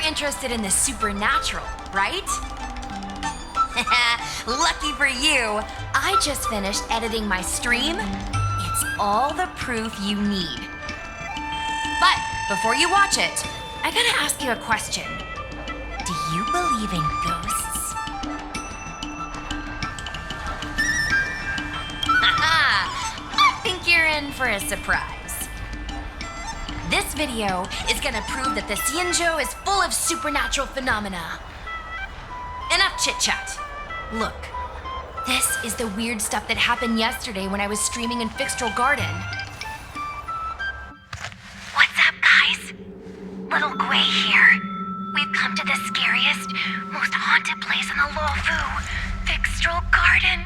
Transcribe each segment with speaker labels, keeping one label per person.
Speaker 1: interested in the supernatural, right? Lucky for you, I just finished editing my stream. It's all the proof you need. But before you watch it, I gotta ask you a question. Do you believe in ghosts? I think you're in for a surprise. This video is gonna prove that the Xianzhou is full of supernatural phenomena. Enough chit-chat. Look, this is the weird stuff that happened yesterday when I was streaming in Fixtral Garden.
Speaker 2: What's up, guys? Little Gui here. We've come to the scariest, most haunted place in the Luofu, Fixtral Garden.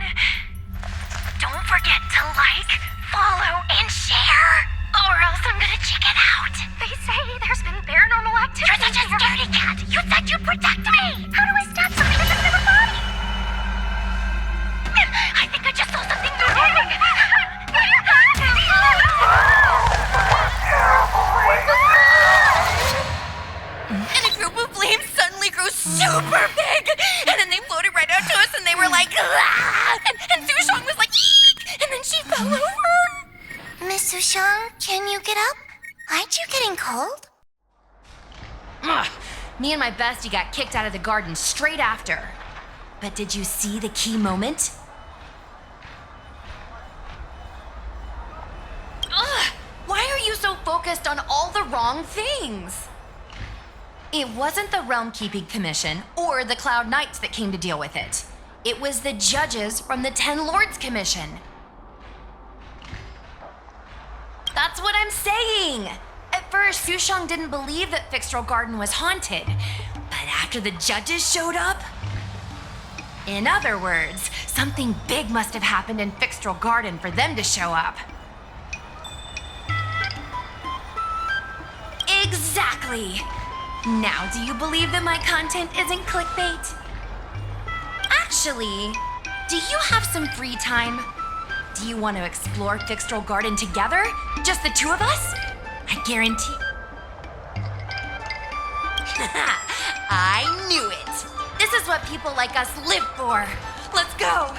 Speaker 2: Don't forget to like, follow, and share, or else I'm gonna check it out. They say there's been paranormal activity. You're such a scaredy cat. You said you'd protect me. How do I stab something that's in my body? I think I just saw something moving.
Speaker 1: And a group of flames suddenly grew super big, and then they floated right out to us, and they were like, ah! And Sushang was like, eek! And then she fell over.
Speaker 2: Miss Sushang, can you get up? Aren't you getting cold?
Speaker 1: Ugh. Me and my bestie got kicked out of the garden straight after. But did you see the key moment? Ugh. Why are you so focused on all the wrong things? It wasn't the Realm Keeping Commission or the Cloud Knights that came to deal with it. It was the judges from the Ten Lords Commission. That's what I'm saying. At first, Sushang didn't believe that Fixtral Garden was haunted. But after the judges showed up... In other words, something big must have happened in Fixtral Garden for them to show up. Exactly. Now, do you believe that my content isn't clickbait? Actually, do you have some free time? Do you want to explore Fixtral Garden together? Just the two of us? I guarantee... I knew it! This is what people like us live for! Let's go!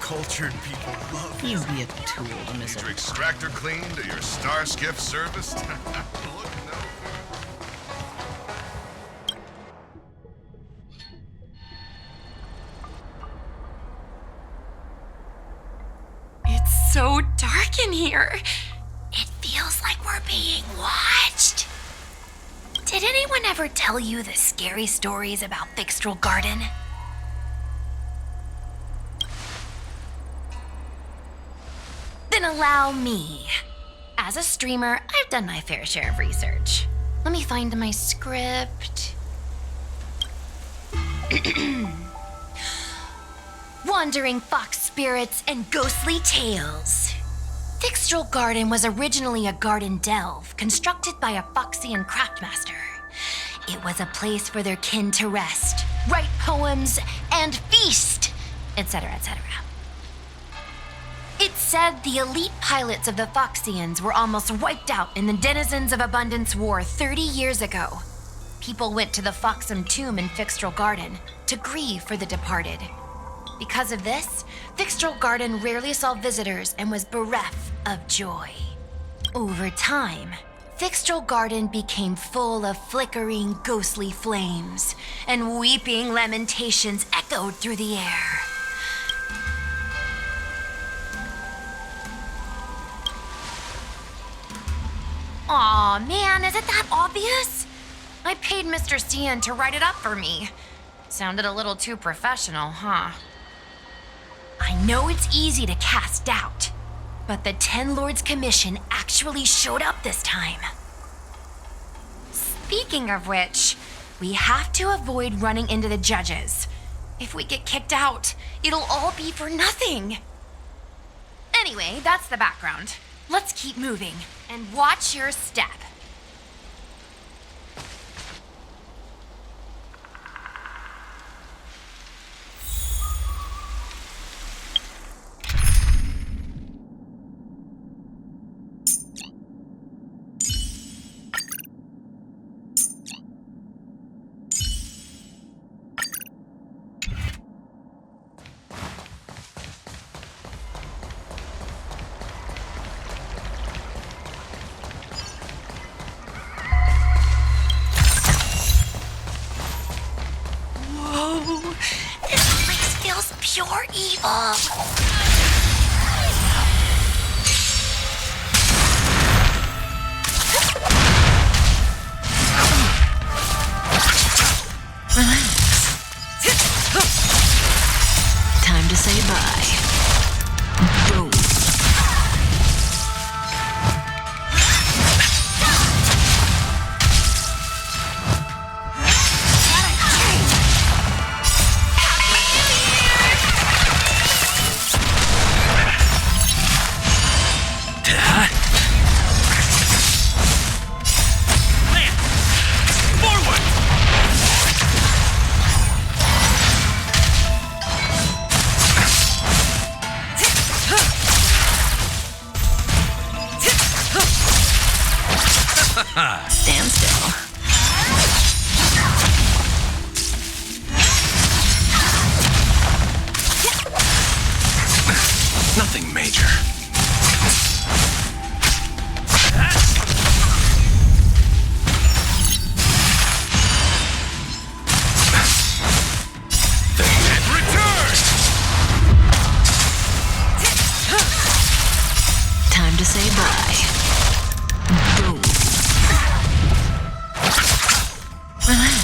Speaker 3: Cultured people love
Speaker 4: You be a tool to miss
Speaker 3: Need
Speaker 4: it.
Speaker 3: your extractor cleaned or your star skiff serviced? Look no
Speaker 1: It's so dark in here.
Speaker 2: It feels like we're being watched. Did anyone ever tell you the scary stories about Fixtral Garden?
Speaker 1: Then allow me. As a streamer, I've done my fair share of research. Let me find my script. Wandering fox spirits and ghostly tales. Fixtral Garden was originally a garden delve constructed by a Foxian craftmaster. It was a place for their kin to rest, write poems, and feast, etc., etc. It's said the elite pilots of the Foxians were almost wiped out in the Denizens of Abundance War 30 years ago. People went to the Foxum tomb in Fixtral Garden to grieve for the departed. Because of this, Fixtral Garden rarely saw visitors and was bereft of joy. Over time, Fixtral Garden became full of flickering, ghostly flames, and weeping lamentations echoed through the air. Aw, man, is it that obvious? I paid Mr. Cian to write it up for me. Sounded a little too professional, huh? I know it's easy to cast doubt, but the Ten Lords Commission actually showed up this time. Speaking of which, we have to avoid running into the judges. If we get kicked out, it'll all be for nothing. Anyway, that's the background. Let's keep moving and watch your step.
Speaker 2: This place feels pure evil.
Speaker 4: Time to say bye. Boom. Stand still.
Speaker 5: Nothing major. The dead return!
Speaker 4: Time to say bye. Boom. Relax.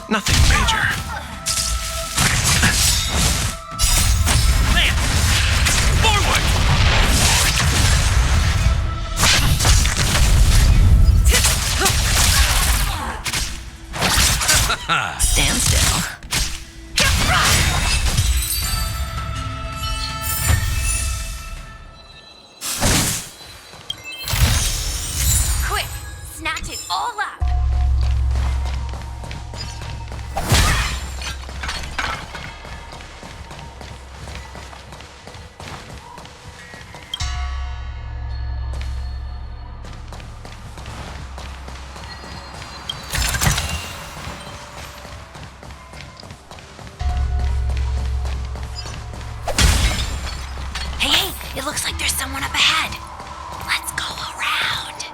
Speaker 5: Nothing major. Man! Forward!
Speaker 4: Stand still.
Speaker 1: Quick, snatch it all up.
Speaker 2: Hey, it looks like there's someone up ahead. Let's go around.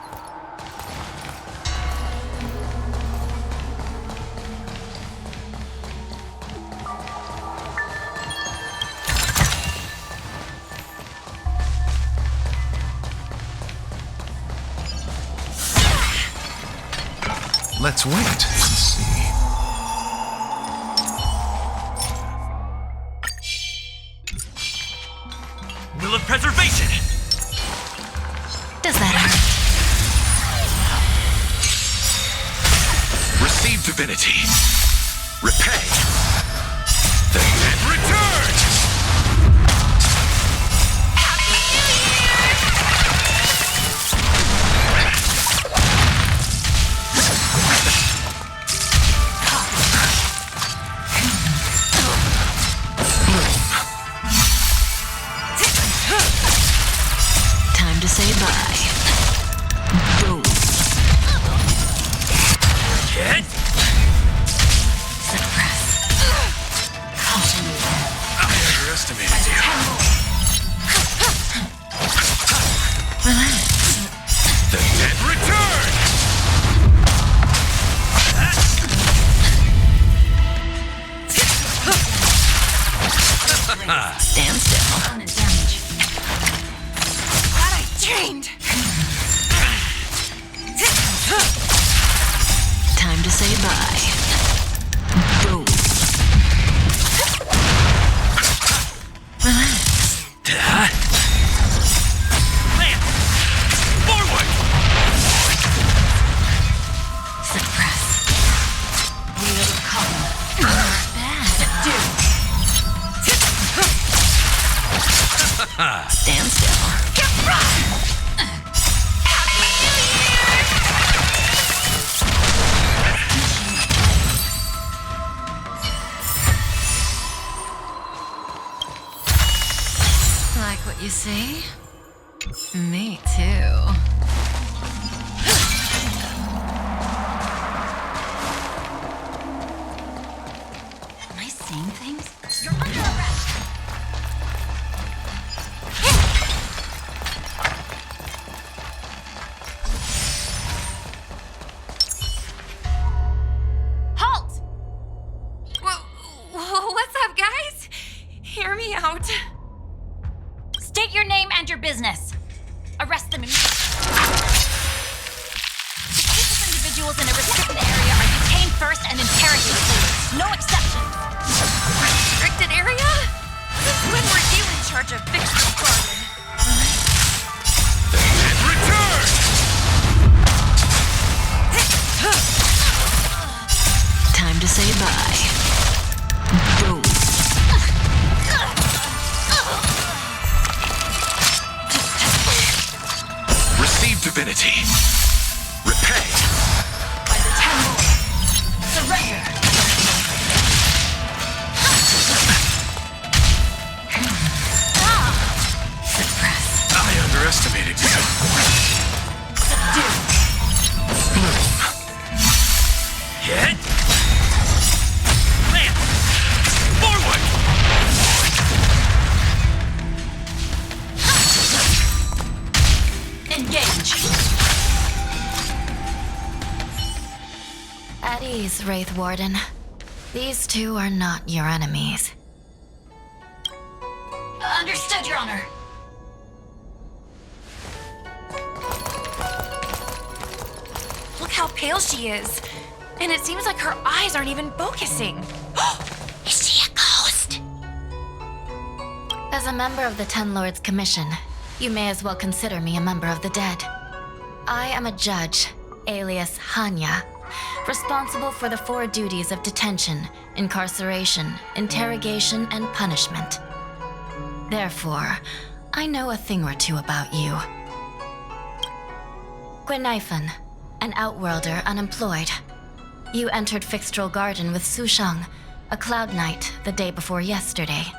Speaker 3: Let's wait and see.
Speaker 5: Will of preservation!
Speaker 4: Does that hurt?
Speaker 5: Receive divinity. Repay. The dead return!
Speaker 4: Time to say bye. Boom.
Speaker 5: Get!
Speaker 4: Suppress. Caution.
Speaker 5: I underestimated you.
Speaker 4: Relax.
Speaker 5: The dead return!
Speaker 4: Stand Me too. Am I seeing things?
Speaker 2: You're under arrest!
Speaker 1: Halt! What's up, guys? Hear me out.
Speaker 2: State your name and your business. Arrest them immediately. Suspicious individuals in a restricted area are detained first and interrogated later. No exceptions.
Speaker 1: Restricted area? Since when were you in charge of Fixed Garden?
Speaker 5: And return!
Speaker 4: Time to say bye. Boom.
Speaker 5: Receive divinity. Repay.
Speaker 2: By the 10 Lords. Surrender.
Speaker 4: Suppress.
Speaker 5: I underestimated you.
Speaker 2: Subdue.
Speaker 5: Hit. Land. Forward.
Speaker 2: Engage.
Speaker 1: At ease, Wraith Warden. These two are not your enemies.
Speaker 2: Understood, Your Honor.
Speaker 1: Look how pale she is. And it seems like her eyes aren't even focusing.
Speaker 2: Is she a ghost?
Speaker 1: As a member of the Ten Lords Commission, you may as well consider me a member of the dead. I am a judge, alias Hanya, responsible for the 4 duties of detention, incarceration, interrogation, and punishment. Therefore, I know a thing or two about you. Guinaifen, an outworlder unemployed. You entered Fixtral Garden with Sushang, a cloud knight, the day before yesterday.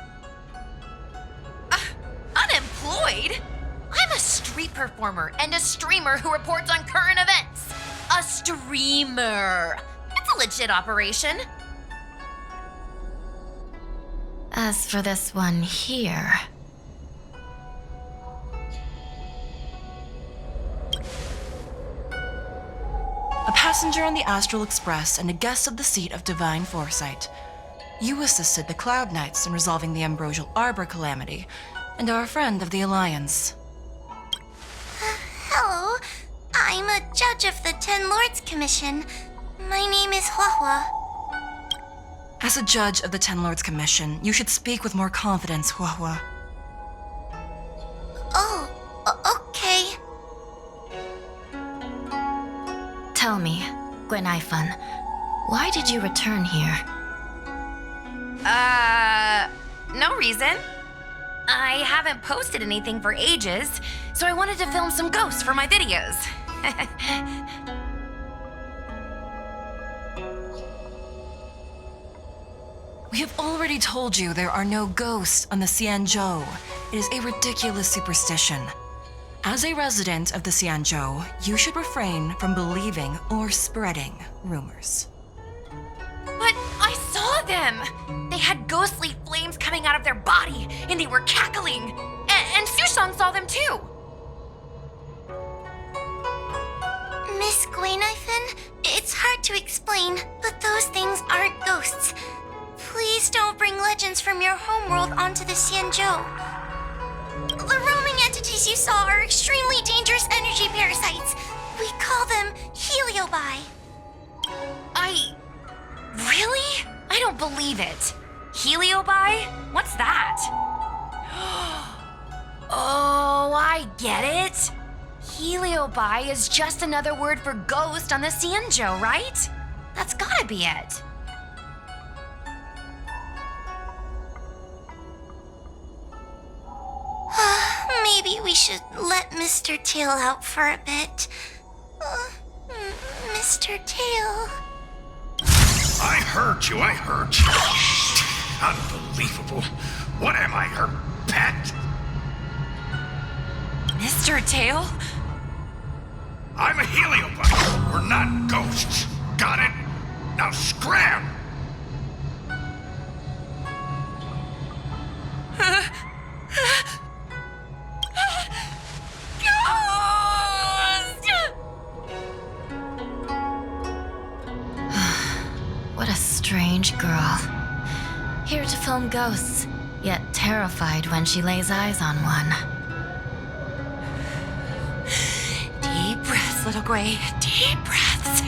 Speaker 1: Unemployed? I'm a street performer and a streamer who reports on current events. A streamer. It's a legit operation. As for this one here...
Speaker 6: A passenger on the Astral Express and a guest of the seat of divine foresight. You assisted the Cloud Knights in resolving the Ambrosial Arbor calamity, and are a friend of the Alliance.
Speaker 2: Hello. I'm a judge of the Ten Lords Commission. My name is Huohuo.
Speaker 6: As a judge of the Ten Lords Commission, you should speak with more confidence, Huohuo.
Speaker 2: Oh, okay.
Speaker 1: Tell me, Guinaifen, why did you return here? No reason. I haven't posted anything for ages, so I wanted to film some ghosts for my videos.
Speaker 6: We have already told you there are no ghosts on the Xianzhou. It is a ridiculous superstition. As a resident of the Xianzhou, you should refrain from believing or spreading rumors.
Speaker 1: But I saw them! They had ghostly flames coming out of their body, and they were cackling. And Sushang saw them too!
Speaker 2: Miss Guinaifen, it's hard to explain, but those things aren't ghosts. Please don't bring legends from your homeworld onto the Xianzhou. The roaming entities you saw are extremely dangerous energy parasites. We call them heliobi.
Speaker 1: Really? I don't believe it. Heliobi? What's that? Oh, I get it. Heliobi is just another word for ghost on the Xianzhou, right? That's gotta be it.
Speaker 2: Maybe we should let Mr. Tail out for a bit. Mr. Tail.
Speaker 3: I heard you. Unbelievable. What am I, her pet?
Speaker 1: Mr. Mr. Tail?
Speaker 7: I'm a heliobus. We're not ghosts. Got it? Now scram!
Speaker 2: What a strange girl. Here to film ghosts, yet terrified when she lays eyes on one.
Speaker 1: Deep breaths, little Gray. Deep breaths.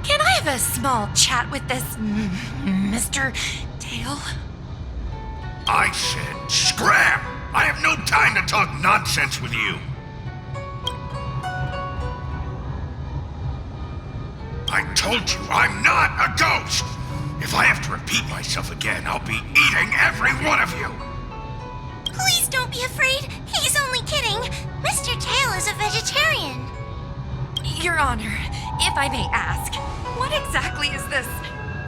Speaker 1: Can I have a small chat with this Mr. Tail?
Speaker 7: I said scram! I have no time to talk nonsense with you. I told you I'm not a ghost. If I have to repeat myself again, I'll be eating every one of you.
Speaker 2: Please don't be afraid. He's only kidding. Mr. Tail is a vegetarian.
Speaker 1: Your Honor, if I may ask, what exactly is this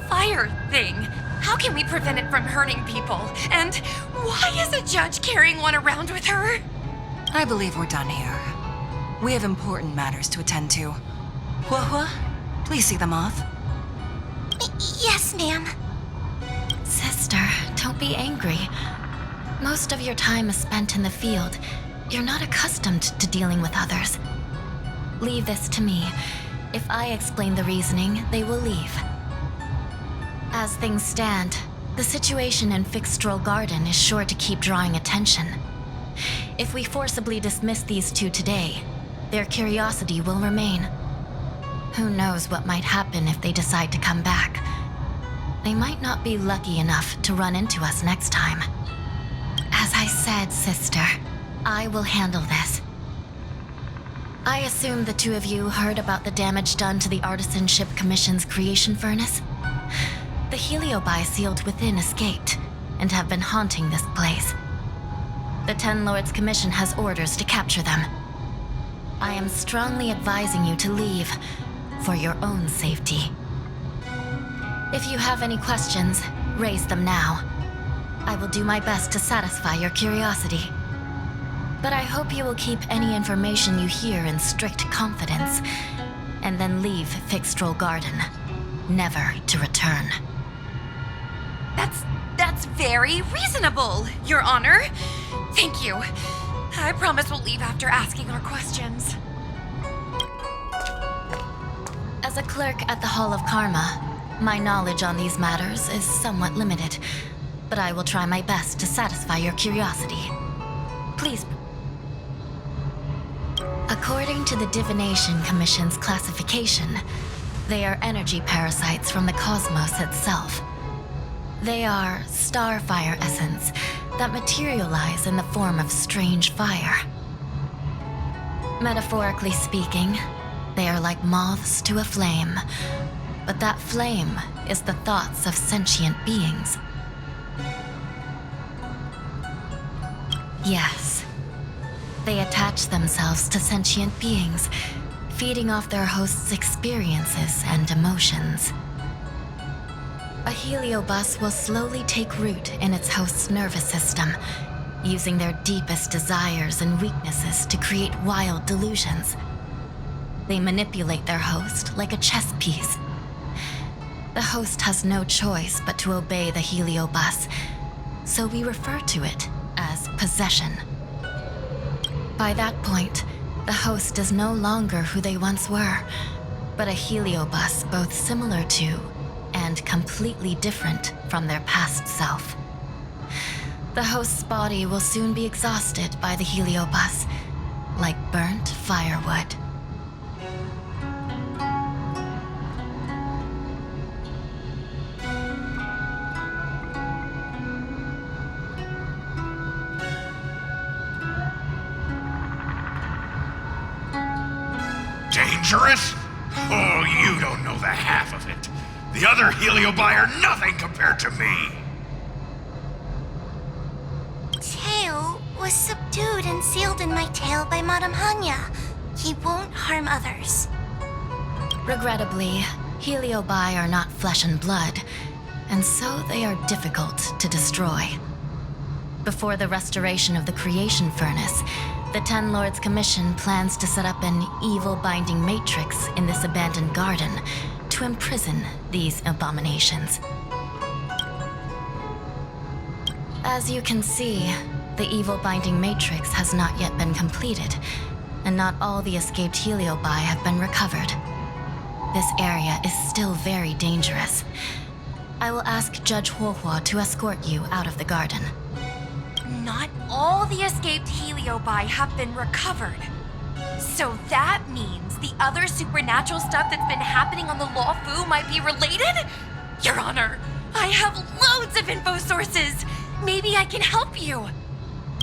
Speaker 1: fire thing? How can we prevent it from hurting people? And why is a judge carrying one around with her?
Speaker 6: I believe we're done here. We have important matters to attend to. Huohuo, please see them off.
Speaker 2: Yes, ma'am. Sister, don't be angry. Most of your time is spent in the field. You're not accustomed to dealing with others. Leave this to me. If I explain the reasoning, they will leave. As things stand, the situation in Fixtral Garden is sure to keep drawing attention. If we forcibly dismiss these two today, their curiosity will remain. Who knows what might happen if they decide to come back? They might not be lucky enough to run into us next time. As I said, sister, I will handle this. I assume the two of you heard about the damage done to the Artisanship Commission's creation furnace? The heliobi sealed within escaped, and have been haunting this place. The Ten Lords Commission has orders to capture them. I am strongly advising you to leave, for your own safety. If you have any questions, raise them now. I will do my best to satisfy your curiosity. But I hope you will keep any information you hear in strict confidence, and then leave Fixtral Garden, never to return.
Speaker 1: That's very reasonable, Your Honor. Thank you. I promise we'll leave after asking our questions.
Speaker 2: As a clerk at the Hall of Karma, my knowledge on these matters is somewhat limited, but I will try my best to satisfy your curiosity. Please. According to the Divination Commission's classification, they are energy parasites from the cosmos itself. They are starfire essence that materialize in the form of strange fire. Metaphorically speaking, they are like moths to a flame, but that flame is the thoughts of sentient beings. Yes, they attach themselves to sentient beings, feeding off their host's experiences and emotions. A heliobus will slowly take root in its host's nervous system, using their deepest desires and weaknesses to create wild delusions. They manipulate their host like a chess piece. The host has no choice but to obey the heliobus, so we refer to it as possession. By that point, the host is no longer who they once were, but a heliobus both similar to and completely different from their past self. The host's body will soon be exhausted by the heliobus, like burnt firewood.
Speaker 7: Dangerous? Oh, you don't know the half of it. The other heliobi are nothing compared to me.
Speaker 2: Tail was subdued and sealed in my tail by Madame Hanya. He won't harm others. Regrettably, heliobi are not flesh and blood, and so they are difficult to destroy.
Speaker 1: Before the restoration of the creation furnace, the Ten Lords Commission plans to set up an evil binding matrix in this abandoned garden to imprison these abominations. As you can see, the evil binding matrix has not yet been completed, and not all the escaped heliobi have been recovered. This area is still very dangerous. I will ask Judge Huohuo to escort you out of the garden.
Speaker 2: Not all the escaped heliobi have been recovered. So that means the other supernatural stuff that's been happening on the luofu might be related? Your Honor, I have loads of info sources. Maybe I can help you.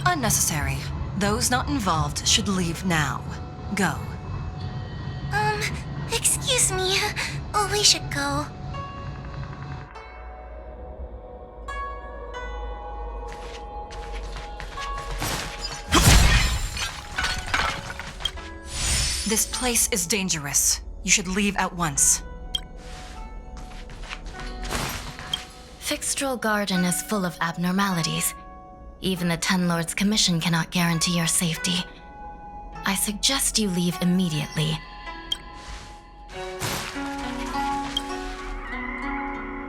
Speaker 6: Unnecessary. Those not involved should leave now. Go.
Speaker 2: Excuse me. We should go.
Speaker 6: This place is dangerous. You should leave at once.
Speaker 1: Fixtral Garden is full of abnormalities. Even the Ten Lords Commission cannot guarantee your safety. I suggest you leave immediately.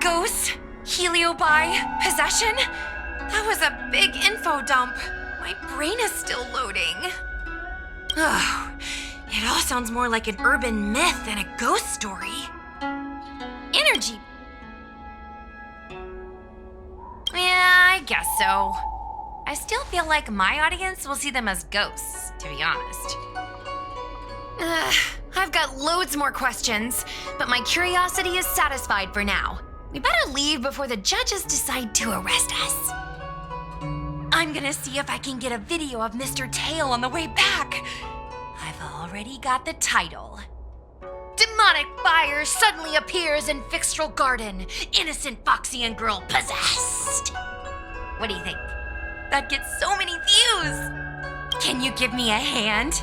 Speaker 2: Ghosts? Heliobi? Possession? That was a big info dump. My brain is still loading. Oh, it all sounds more like an urban myth than a ghost story. Energy. Yeah, I guess so. I still feel like my audience will see them as ghosts, to be honest. I've got loads more questions, but my curiosity is satisfied for now. We better leave before the judges decide to arrest us. I'm gonna see if I can get a video of Mr. Tail on the way back. I've already got the title. Demonic fire suddenly appears in Fixtral Garden. Innocent Foxian girl possessed. What do you think? That gets so many views. Can you give me a hand?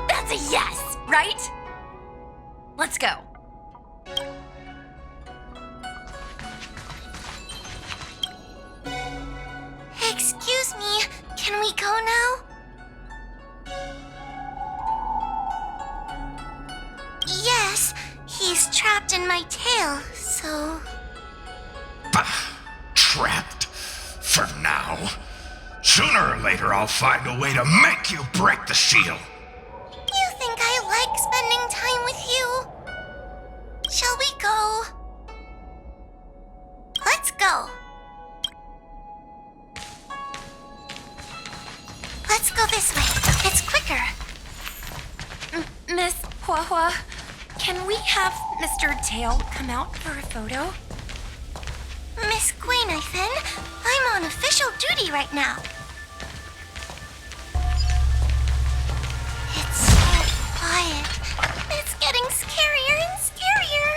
Speaker 2: That's a yes, right? Let's go. Excuse me, can we go now? Yes, he's trapped in my tail, so...
Speaker 7: Trapped? For now. Sooner or later I'll find a way to make you break the seal.
Speaker 2: You think I like spending time with you? Shall we go? Let's go. Let's go this way. It's quicker. Miss Huohuo, can we have Mr. Tail come out for a photo? Miss Guinaifen, I'm on official duty right now. It's so quiet. It's getting scarier and scarier.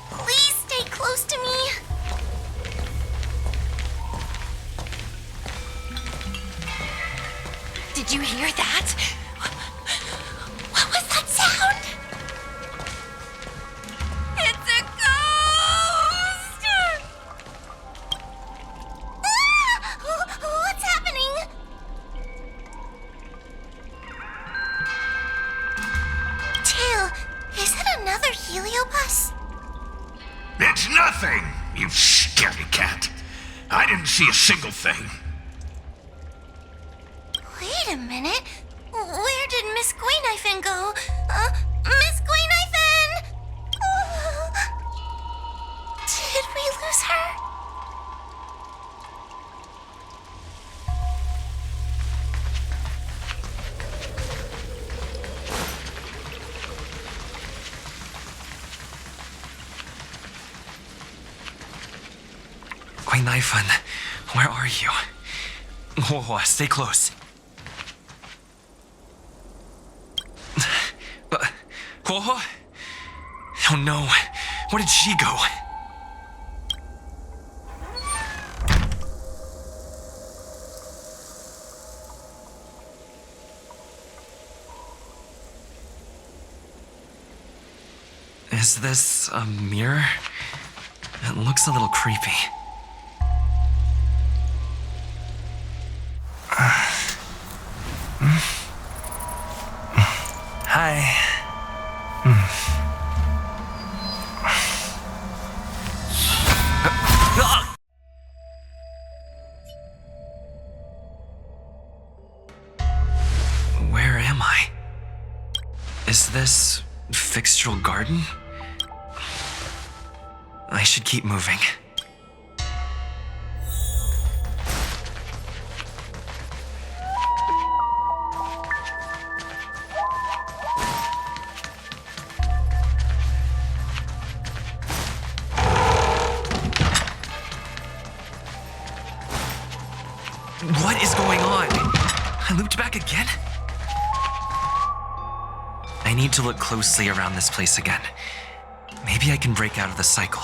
Speaker 2: Please stay close to me. Did you hear that? What was that sound? It's a ghost! What's happening? Tail, is it another heliobus?
Speaker 7: It's nothing, you scaredy cat. I didn't see a single thing.
Speaker 2: Wait a minute. Where did Miss Guinaifen go? Miss Guinaifen! Did we lose her?
Speaker 5: Guinaifen, where are you? Huohuo, stay close. Huohuo? Oh no, where did she go? Is this a mirror? It looks a little creepy. this Fixtural Garden? I should keep moving. What is going on? I looped back again? I need to look closely around this place again. Maybe I can break out of the cycle.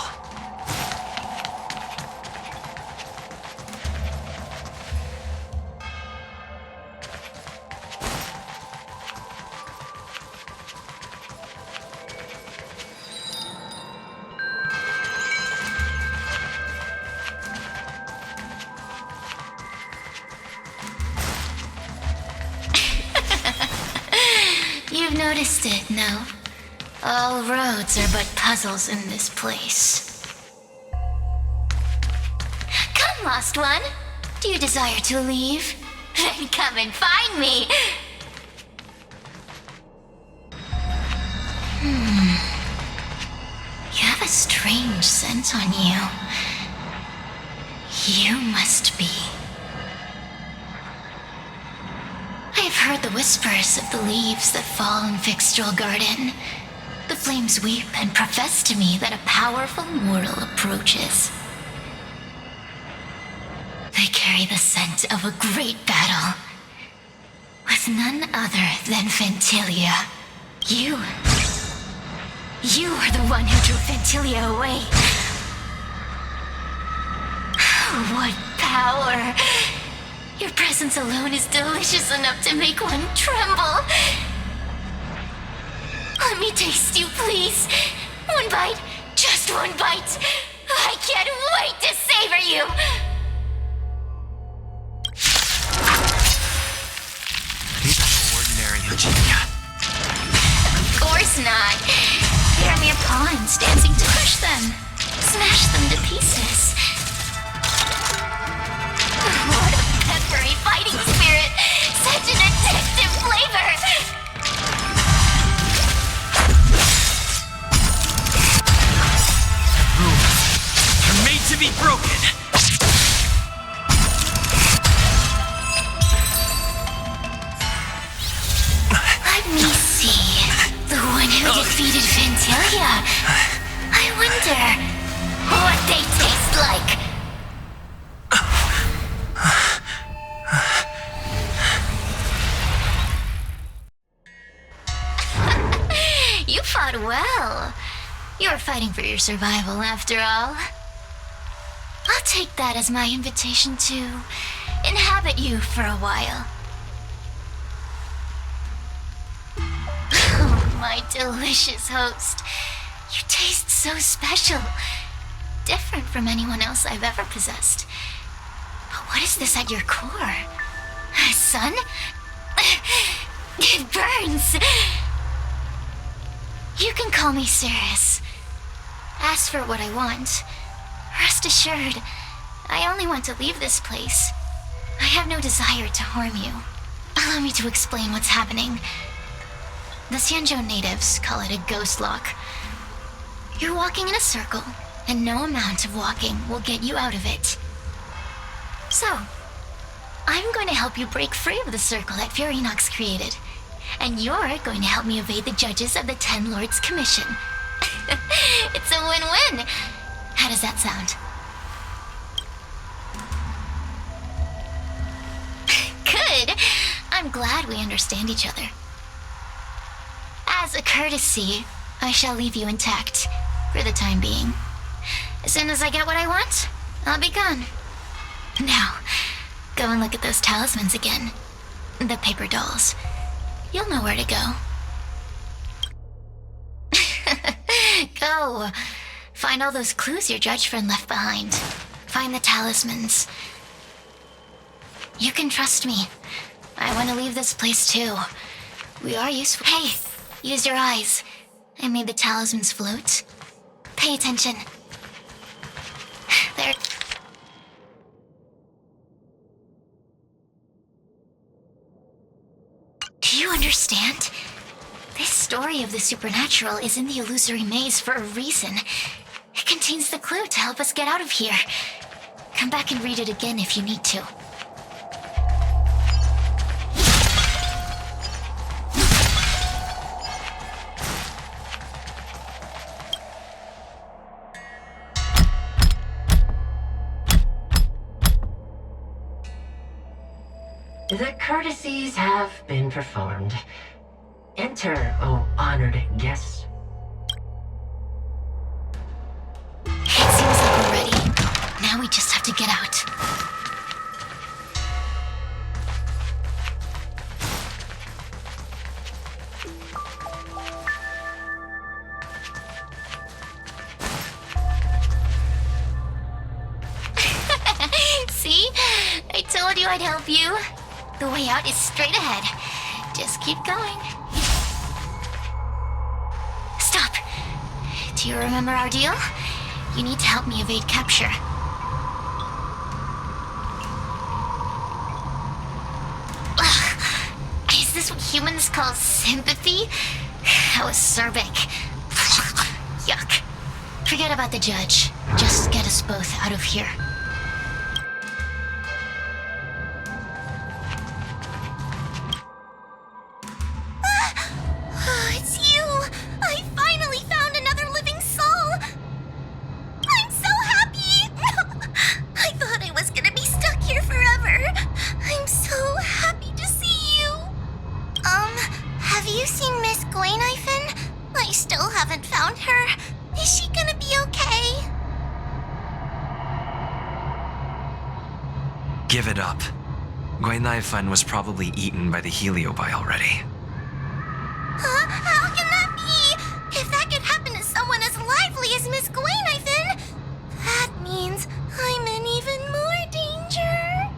Speaker 2: You've noticed it, no? All roads are but puzzles in this place. Come, lost one. Do you desire to leave? Then come and find me. You have a strange scent on you. You must be. I have heard the whispers of the leaves that fall in Fixtural Garden. The flames weep and profess to me that a powerful mortal approaches. They carry the scent of a great battle with none other than Ventilia. You are the one who drew Ventilia away. What power! Your presence alone is delicious enough to make one tremble. Let me taste you, please. One bite, just one bite. I can't wait to savor you.
Speaker 5: These are no ordinary Eugenia.
Speaker 2: Of course not. They're mere pawns dancing to crush them. Smash them to pieces. What a peppery fighting spirit! Such an addictive flavor!
Speaker 5: You're made to be broken!
Speaker 2: Let me see. The one who defeated Ventilia. I wonder what they taste like. You fought well. You're fighting for your survival, after all. I'll take that as my invitation to inhabit you for a while. Oh, my delicious host. You taste so special. Different from anyone else I've ever possessed. But what is this at your core? Sun? It burns. You can call me Cirrus. Ask for what I want. Rest assured, I only want to leave this place. I have no desire to harm you. Allow me to explain what's happening. The Xianzhou natives call it a ghost lock. You're walking in a circle, and no amount of walking will get you out of it. So, I'm going to help you break free of the circle that Furinox created. And you're going to help me evade the judges of the Ten Lords Commission. It's a win-win. How does that sound? Good. I'm glad we understand each other. As a courtesy, I shall leave you intact for the time being. As soon as I get what I want, I'll be gone. Now, go and look at those talismans again. The paper dolls. You'll know where to go. Go. Find all those clues your judge friend left behind. Find the talismans. You can trust me. I want to leave this place too. We are useful. Hey, use your eyes. I made the talismans float. Pay attention. There. Do you understand? This story of the supernatural is in the illusory maze for a reason. It contains the clue to help us get out of here. Come back and read it again if you need to.
Speaker 8: The courtesies have been performed. Enter, O honored guest.
Speaker 2: It seems like we're ready. Now we just have to get out. See? I told you I'd help you. The way out is straight ahead. Just keep going. Stop! Do you remember our deal? You need to help me evade capture. Ugh. Is this what humans call sympathy? How acerbic. Yuck. Forget about the judge. Just get us both out of here.
Speaker 5: Give it up. Guinaifen was probably eaten by the heliobi already.
Speaker 2: Huh? How can that be? If that could happen to someone as lively as Miss Guinaifen, that means I'm in even more danger.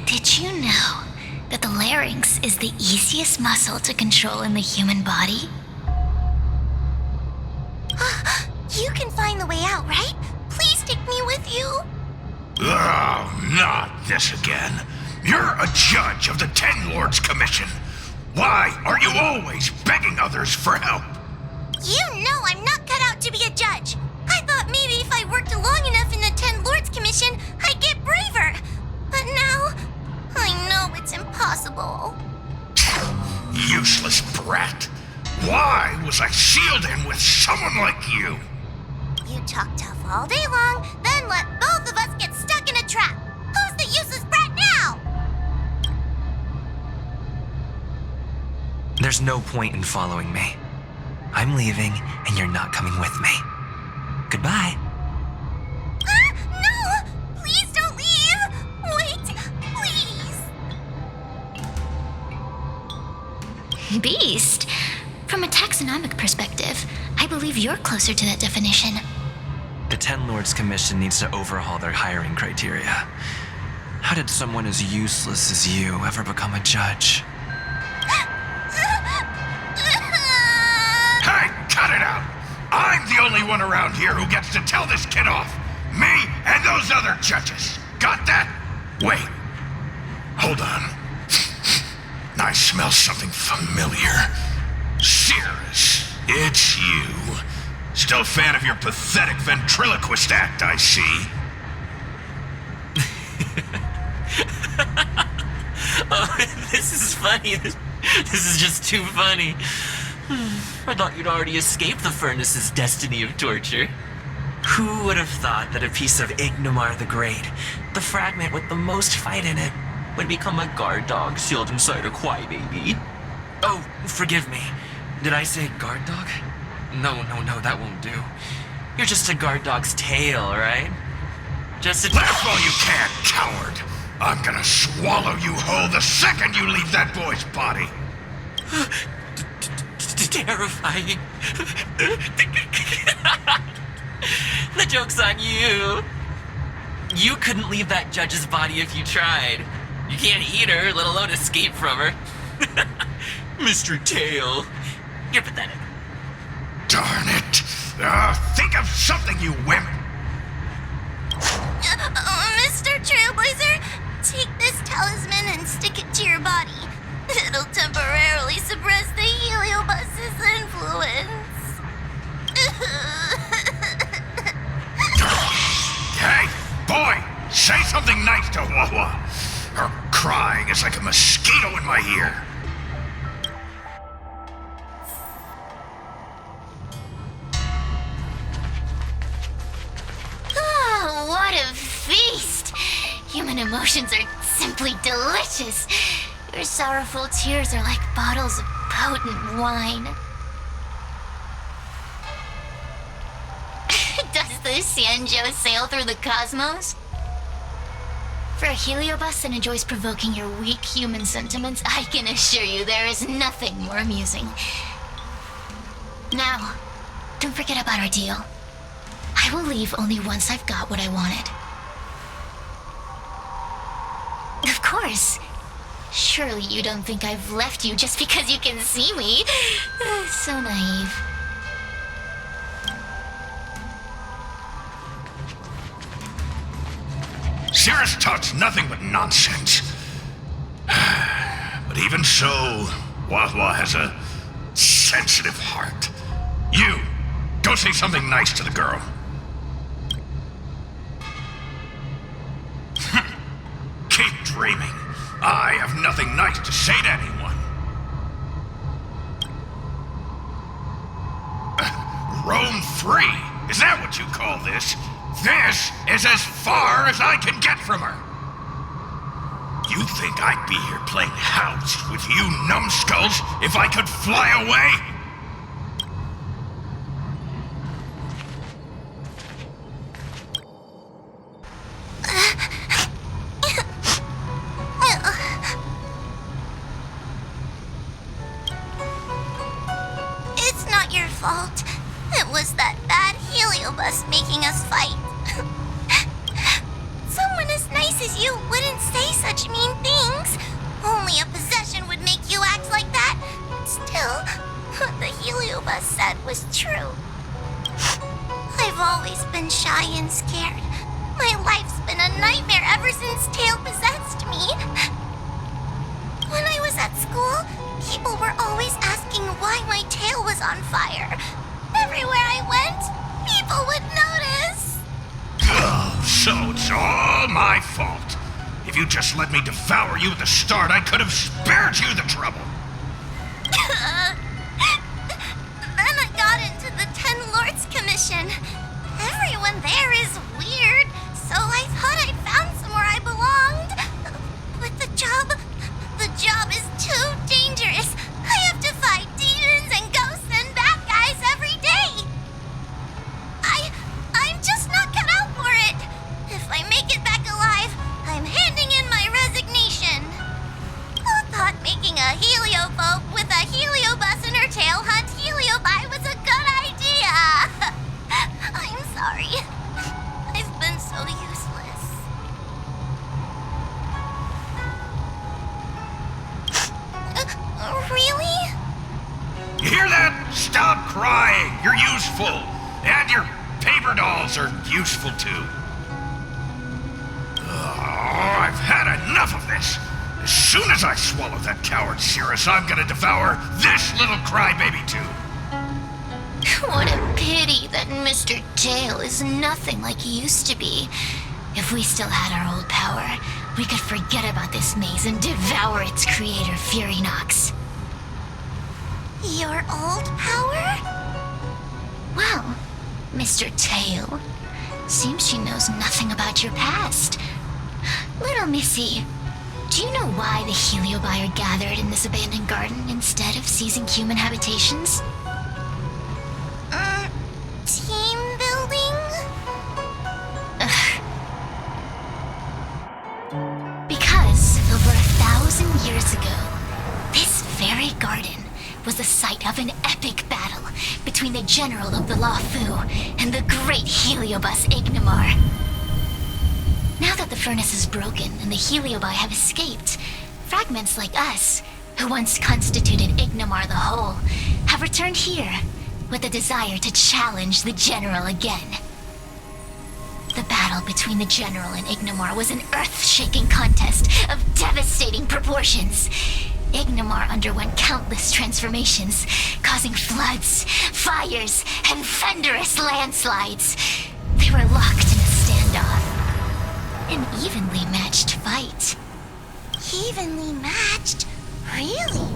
Speaker 2: Did you know that the larynx is the easiest muscle to control in the human body? You can find the way out, right? Please take me with you.
Speaker 7: Oh, not this again. You're a judge of the Ten Lords Commission. Why are you always begging others for help?
Speaker 2: You know I'm not cut out to be a judge. I thought maybe if I worked long enough in the Ten Lords Commission, I'd get braver. But now, I know it's impossible.
Speaker 7: Useless brat. Why was I sealed in with someone like you?
Speaker 2: You talk tough all day long, then let both of us get stuck in a trap. Who's the useless brat now?
Speaker 5: There's no point in following me. I'm leaving, and you're not coming with me. Goodbye.
Speaker 2: No! Please don't leave! Wait, please! Beast? From a taxonomic perspective, I believe you're closer to that definition.
Speaker 5: The Ten Lords Commission needs to overhaul their hiring criteria. How did someone as useless as you ever become a judge?
Speaker 7: Hey, cut it out! I'm the only one around here who gets to tell this kid off. Me and those other judges. Got that? Wait. Hold on. I smell something familiar. Cirrus, it's you. Still a fan of your pathetic ventriloquist act, I see.
Speaker 9: Oh, this is funny. This is just too funny. I thought you'd already escaped the furnace's destiny of torture. Who would have thought that a piece of Ignomar the Great, the fragment with the most fight in it, would become a guard dog sealed inside a crybaby? Oh, forgive me. Did I say guard dog? No, that won't do. You're just a guard dog's tail, right? Just a...
Speaker 7: Laugh all you can, coward! I'm gonna swallow you whole the second you leave that boy's body!
Speaker 9: Terrifying. The joke's on you. You couldn't leave that judge's body if you tried. You can't eat her, let alone escape from her. Mr. Tail. You're pathetic.
Speaker 7: Darn it! Think of something, you women!
Speaker 2: Mr. Trailblazer, Take this talisman and stick it to your body. It'll temporarily suppress the heliobus's influence.
Speaker 7: Hey, boy, say something nice to Huohuo. Her crying is like a mosquito in my ear.
Speaker 2: Oh, what a feast! Human emotions are simply delicious. Your sorrowful tears are like bottles of potent wine. Does the Xianzhou sail through the cosmos? For a heliobus that enjoys provoking your weak human sentiments, I can assure you there is nothing more amusing. Now, don't forget about our deal. I will leave only once I've got what I wanted. Of course. Surely you don't think I've left you just because you can see me. So naive.
Speaker 7: Cirrus talks nothing but nonsense. But even so, Huohuo has a sensitive heart. You, go say something nice to the girl. Keep dreaming. I have nothing nice to say to anyone. Rome free? Is that what you call this? This is as far as I can get from her. You think I'd be here playing house with you numbskulls if I could fly away?
Speaker 2: It's not your fault. It was that bad heliobus making us fight. Someone as nice as you wouldn't say such mean things. Only a possession would make you act like that. Still, what the heliobus said was true. I've always been shy and scared. My life's been a nightmare ever since Tail possessed me. When I was at school, people were always asking why my tail was on fire. Everywhere I went, people would notice.
Speaker 7: Oh, so it's all my fault. If you just let me devour you at the start, I could have spared you the trouble.
Speaker 2: Then I got into the 10 Lords Commission. Everyone there is weird, so I thought I'd found somewhere I belonged. But the job is too dangerous. I have to fight demons and ghosts and bad guys every day. I'm just not cut out for it. If I make it back alive, I'm handing in my resignation. Who thought making a heliophobe with a heliobus in her tail hunt heliobi was a good idea? I'm sorry. I've been so useless. Really?
Speaker 7: You hear that? Stop crying. You're useful. And your paper dolls are useful too. Oh, I've had enough of this. As soon as I swallow that coward Cirrus, I'm gonna devour this little crybaby too.
Speaker 2: What a pity that Mr. Tail is nothing like he used to be. If we still had our old power, we could forget about this maze and devour its creator, Furynox. Your old power? Well, Mr. Tail, seems she knows nothing about your past. Little Missy, do you know why the heliobi are gathered in this abandoned garden instead of seizing human habitations? Team building? Because over 1,000 years ago, this very garden was the site of an epic battle between the general of the Luofu and the great heliobus Ignimar. Now that the furnace is broken and the heliobi have escaped, fragments like us, who once constituted Ignimar the whole, have returned here with a desire to challenge the general again. The battle battle between the General and Ignamar was an earth-shaking contest of devastating proportions. Ignamar underwent countless transformations, causing floods, fires, and thunderous landslides. They were locked in a standoff. An evenly matched fight. Evenly matched? Really?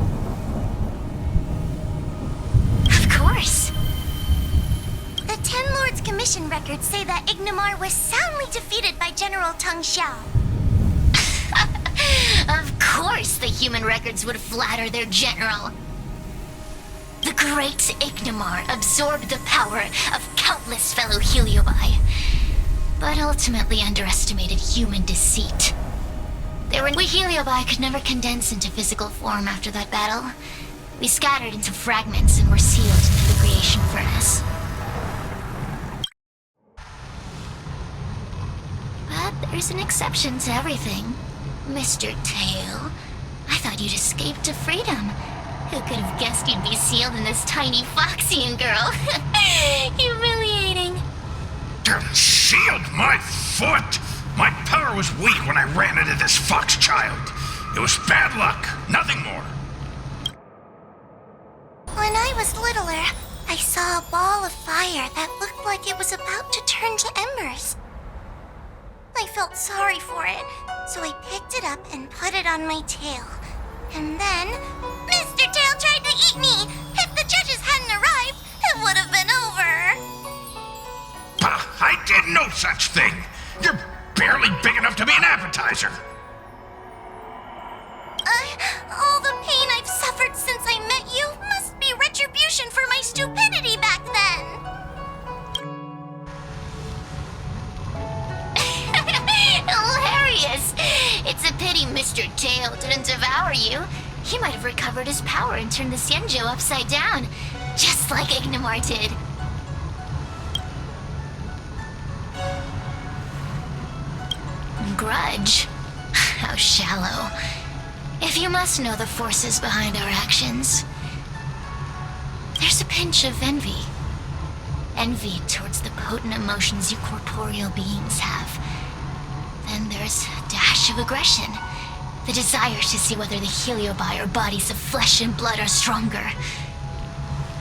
Speaker 2: Of course. The Ten Lords Commission records say that Ignamar was soundly defeated by General Teng Xiao. Of course the human records would flatter their general. The great Ignamar absorbed the power of countless fellow Heliobi, but ultimately underestimated human deceit. We Heliobi could never condense into physical form after that battle. We scattered into fragments and were sealed into the creation furnace. But there's an exception to everything. Mr. Tail, I thought you'd escaped to freedom. Who could have guessed you'd be sealed in this tiny Foxian girl? Humiliating.
Speaker 7: Sealed my foot! My power was weak when I ran into this fox child. It was bad luck, nothing more.
Speaker 2: When I was littler, I saw a ball of fire that looked like it was about to turn to embers. I felt sorry for it, so I picked it up and put it on my tail. And then, Mr. Tail tried to eat me! If the judges hadn't arrived, it would have been over!
Speaker 7: Bah, I did no such thing! You're barely big enough to be an appetizer!
Speaker 2: All the pain I've suffered since I met you must be retribution for my stupidity back then! Hilarious! It's a pity Mr. Tail didn't devour you. He might have recovered his power and turned the Xianzhou upside down, just like Ignamar did. Grudge? How shallow. If you must know the forces behind our actions, there's a pinch of envy. Envy towards the potent emotions you corporeal beings have. Then there's a dash of aggression. The desire to see whether the Heliobi or bodies of flesh and blood are stronger.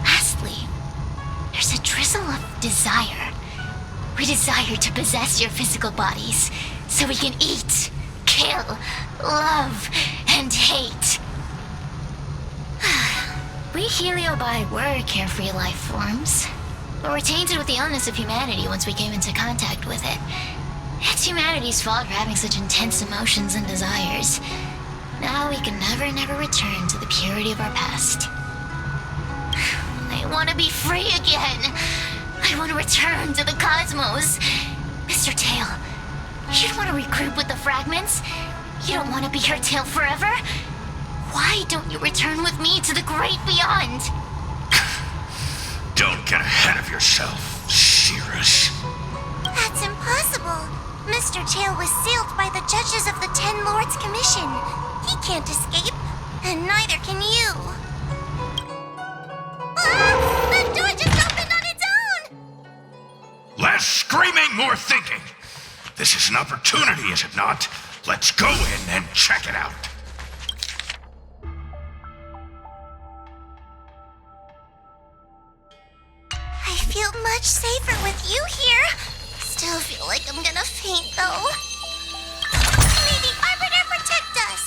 Speaker 2: Lastly, there's a drizzle of desire. We desire to possess your physical bodies, so we can eat, kill, love, and hate. We Heliobi were carefree life forms, but were tainted with the illness of humanity once we came into contact with it. It's humanity's fault for having such intense emotions and desires. Now we can never return to the purity of our past. I want to be free again. I want to return to the cosmos. Mr. Tail, you don't want to regroup with the fragments? You don't want to be your tail forever? Why don't you return with me to the great beyond?
Speaker 7: Don't get ahead of yourself, Cirrus.
Speaker 2: That's impossible. Mr. Tail was sealed by the judges of the Ten Lords Commission. He can't escape, and neither can you. Ah! The door just opened on its own!
Speaker 7: Less screaming, more thinking. This is an opportunity, is it not? Let's go in and check it out.
Speaker 2: I feel much safer with you here. Still feel like I'm gonna faint, though. May the Arbiter protect us!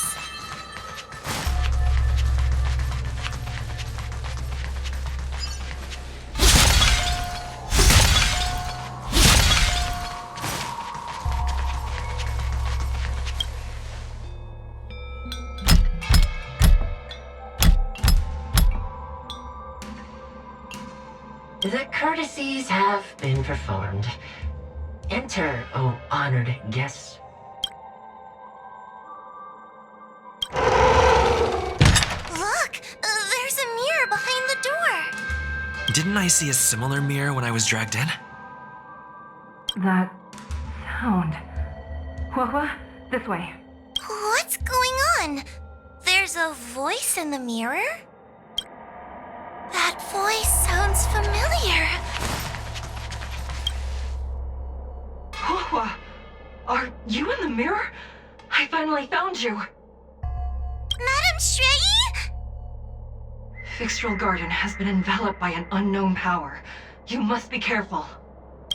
Speaker 8: The courtesies have been performed. Enter, O honored guests.
Speaker 2: Look! There's a mirror behind the door!
Speaker 5: Didn't I see a similar mirror when I was dragged in?
Speaker 10: That sound. Huohuo, this way.
Speaker 2: What's going on? There's a voice in the mirror? That voice sounds familiar.
Speaker 10: Huohuo, are you in the mirror? I finally found you.
Speaker 2: Madam Shrei?
Speaker 10: Fixtral Garden has been enveloped by an unknown power. You must be careful.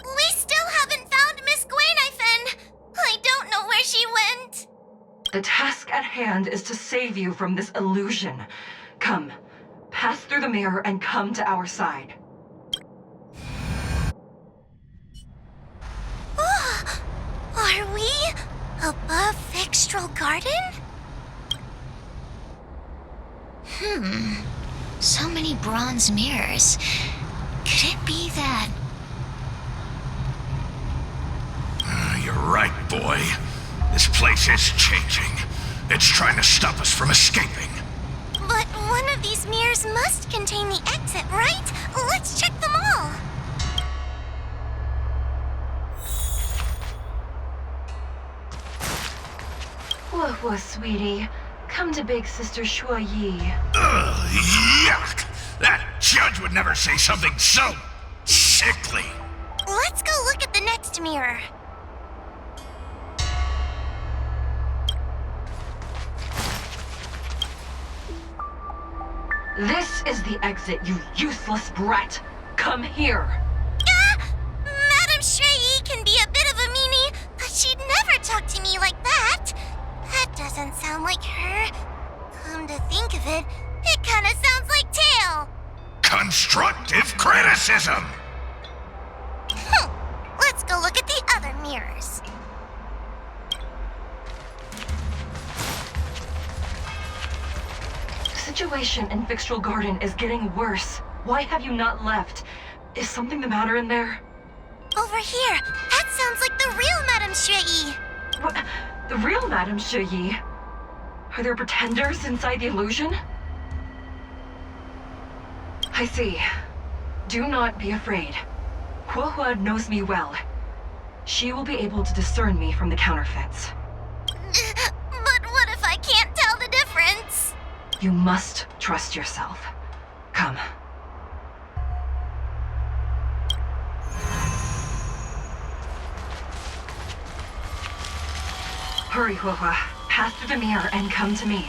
Speaker 2: We still haven't found Miss guinaifen. I don't know where she went.
Speaker 10: The task at hand is to save you from this illusion. Come, pass through the mirror and come to our side.
Speaker 2: Are we above Fixtral Garden? So many bronze mirrors. Could it be that?
Speaker 7: You're right, boy. This place is changing. It's trying to stop us from escaping.
Speaker 2: But one of these mirrors must contain the exit, right? Let's check them all.
Speaker 10: Huohuo, sweetie. Come to Big Sister Shuo Yi.
Speaker 7: Ugh, yuck! That judge would never say something so sickly.
Speaker 2: Let's go look at the next mirror.
Speaker 10: This is the exit, you useless brat. Come here.
Speaker 2: Madam Shrei can be a bit of a meanie, but she'd never talk to me like that. That doesn't sound like her. Come to think of it, it kind of sounds like Tail.
Speaker 7: Constructive criticism!
Speaker 2: Let's go look at the other mirrors.
Speaker 10: The situation in Fixtral Garden is getting worse. Why have you not left? Is something the matter in there?
Speaker 2: Over here, that sounds like the real Madam Shrei.
Speaker 10: What? The real Madame Shuyi? Are there pretenders inside the illusion? I see. Do not be afraid. Huohuo knows me well. She will be able to discern me from the counterfeits.
Speaker 2: But what if I can't tell the difference?
Speaker 10: You must trust yourself. Come. Hurry, Huohuo. Pass through the mirror and come to me.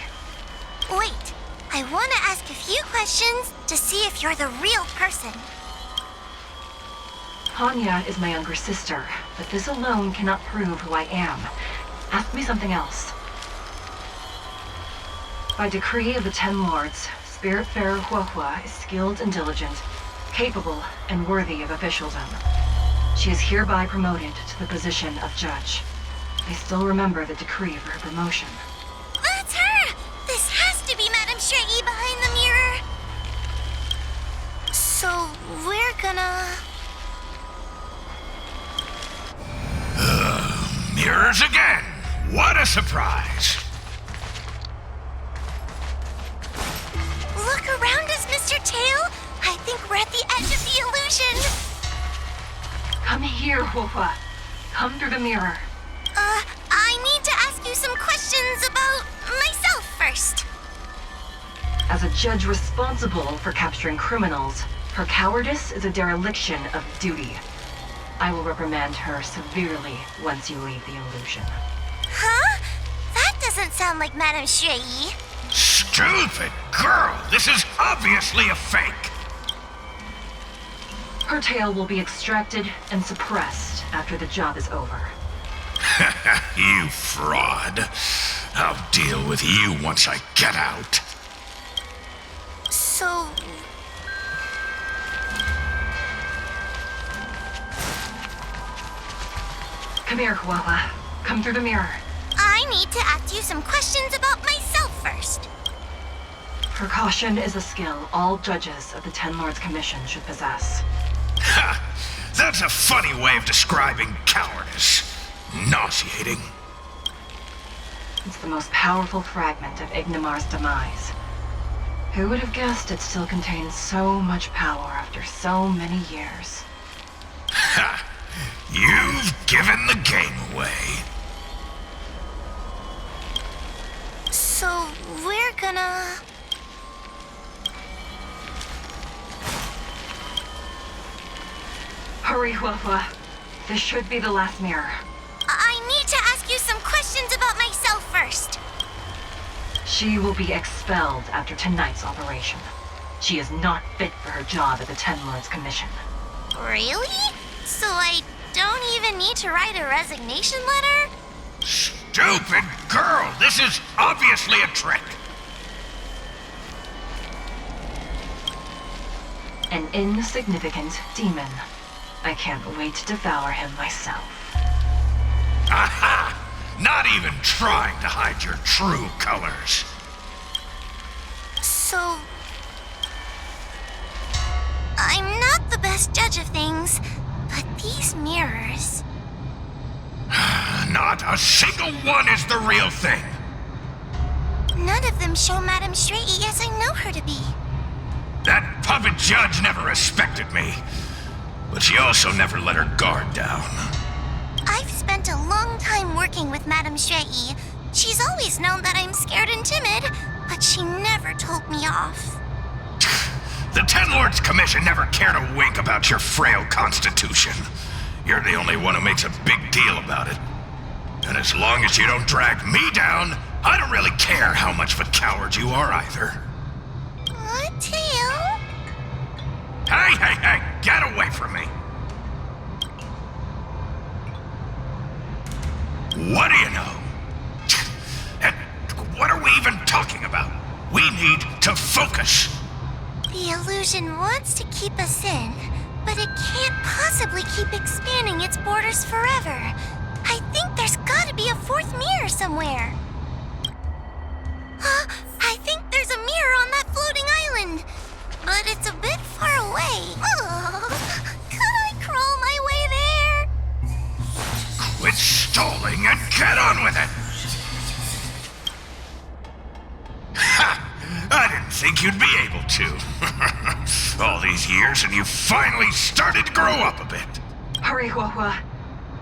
Speaker 2: Wait, I want to ask a few questions to see if you're the real person.
Speaker 10: Hanya is my younger sister, but this alone cannot prove who I am. Ask me something else. By decree of the Ten Lords, Spiritfarer Huohuo is skilled and diligent, capable and worthy of officialdom. She is hereby promoted to the position of judge. I still remember the decree for her promotion.
Speaker 2: That's her! This has to be Madame Shrei behind the mirror. So, we're gonna...
Speaker 7: Mirrors again! What a surprise!
Speaker 2: Look around us, Mr. Tail! I think we're at the edge of the illusion.
Speaker 10: Come here, Huohuo. Come through the mirror.
Speaker 2: I need to ask you some questions about myself first.
Speaker 10: As a judge responsible for capturing criminals, her cowardice is a dereliction of duty. I will reprimand her severely once you leave the illusion.
Speaker 2: Huh? That doesn't sound like Madame Shrei.
Speaker 7: Stupid girl! This is obviously a fake!
Speaker 10: Her tail will be extracted and suppressed after the job is over.
Speaker 7: You fraud. I'll deal with you once I get out.
Speaker 2: So...
Speaker 10: Come here, Huohuo. Come through the mirror.
Speaker 2: I need to ask you some questions about myself first.
Speaker 10: Precaution is a skill all judges of the Ten Lords Commission should possess.
Speaker 7: Ha! That's a funny way of describing cowardice. Nauseating.
Speaker 10: It's the most powerful fragment of Ignimar's demise. Who would have guessed it still contains so much power after so many years?
Speaker 7: Ha! You've given the game away.
Speaker 2: So, we're gonna...
Speaker 10: Hurry, Huohuo. This should be the last mirror.
Speaker 2: you some questions about myself first.
Speaker 10: She will be expelled after tonight's operation. She is not fit for her job at the Ten Lords Commission.
Speaker 2: Really? So I don't even need to write a resignation letter?
Speaker 7: Stupid girl! This is obviously a trick!
Speaker 10: An insignificant demon. I can't wait to devour him myself.
Speaker 7: Aha! Not even trying to hide your true colors.
Speaker 2: So... I'm not the best judge of things, but these mirrors...
Speaker 7: Not a single one is the real thing.
Speaker 2: None of them show Madame Straighty as I know her to be.
Speaker 7: That puppet judge never respected me, but she also never let her guard down.
Speaker 2: I've spent a long time working with Madame Straighty. She's always known that I'm scared and timid, but she never told me off.
Speaker 7: The Ten Lords Commission never cared a wink about your frail constitution. You're the only one who makes a big deal about it. And as long as you don't drag me down, I don't really care how much of a coward you are either.
Speaker 2: Tail?
Speaker 7: Hey, get away from me! What do you know? And what are we even talking about? We need to focus.
Speaker 2: The illusion wants to keep us in, but it can't possibly keep expanding its borders forever. I think there's gotta be a fourth mirror somewhere. I think there's a mirror on that floating island, but it's a bit far away. Could I crawl my way there?
Speaker 7: Quit stalling and get on with it! Ha! I didn't think you'd be able to. All these years and you finally started to grow up a bit.
Speaker 10: Hurry, Huohuo.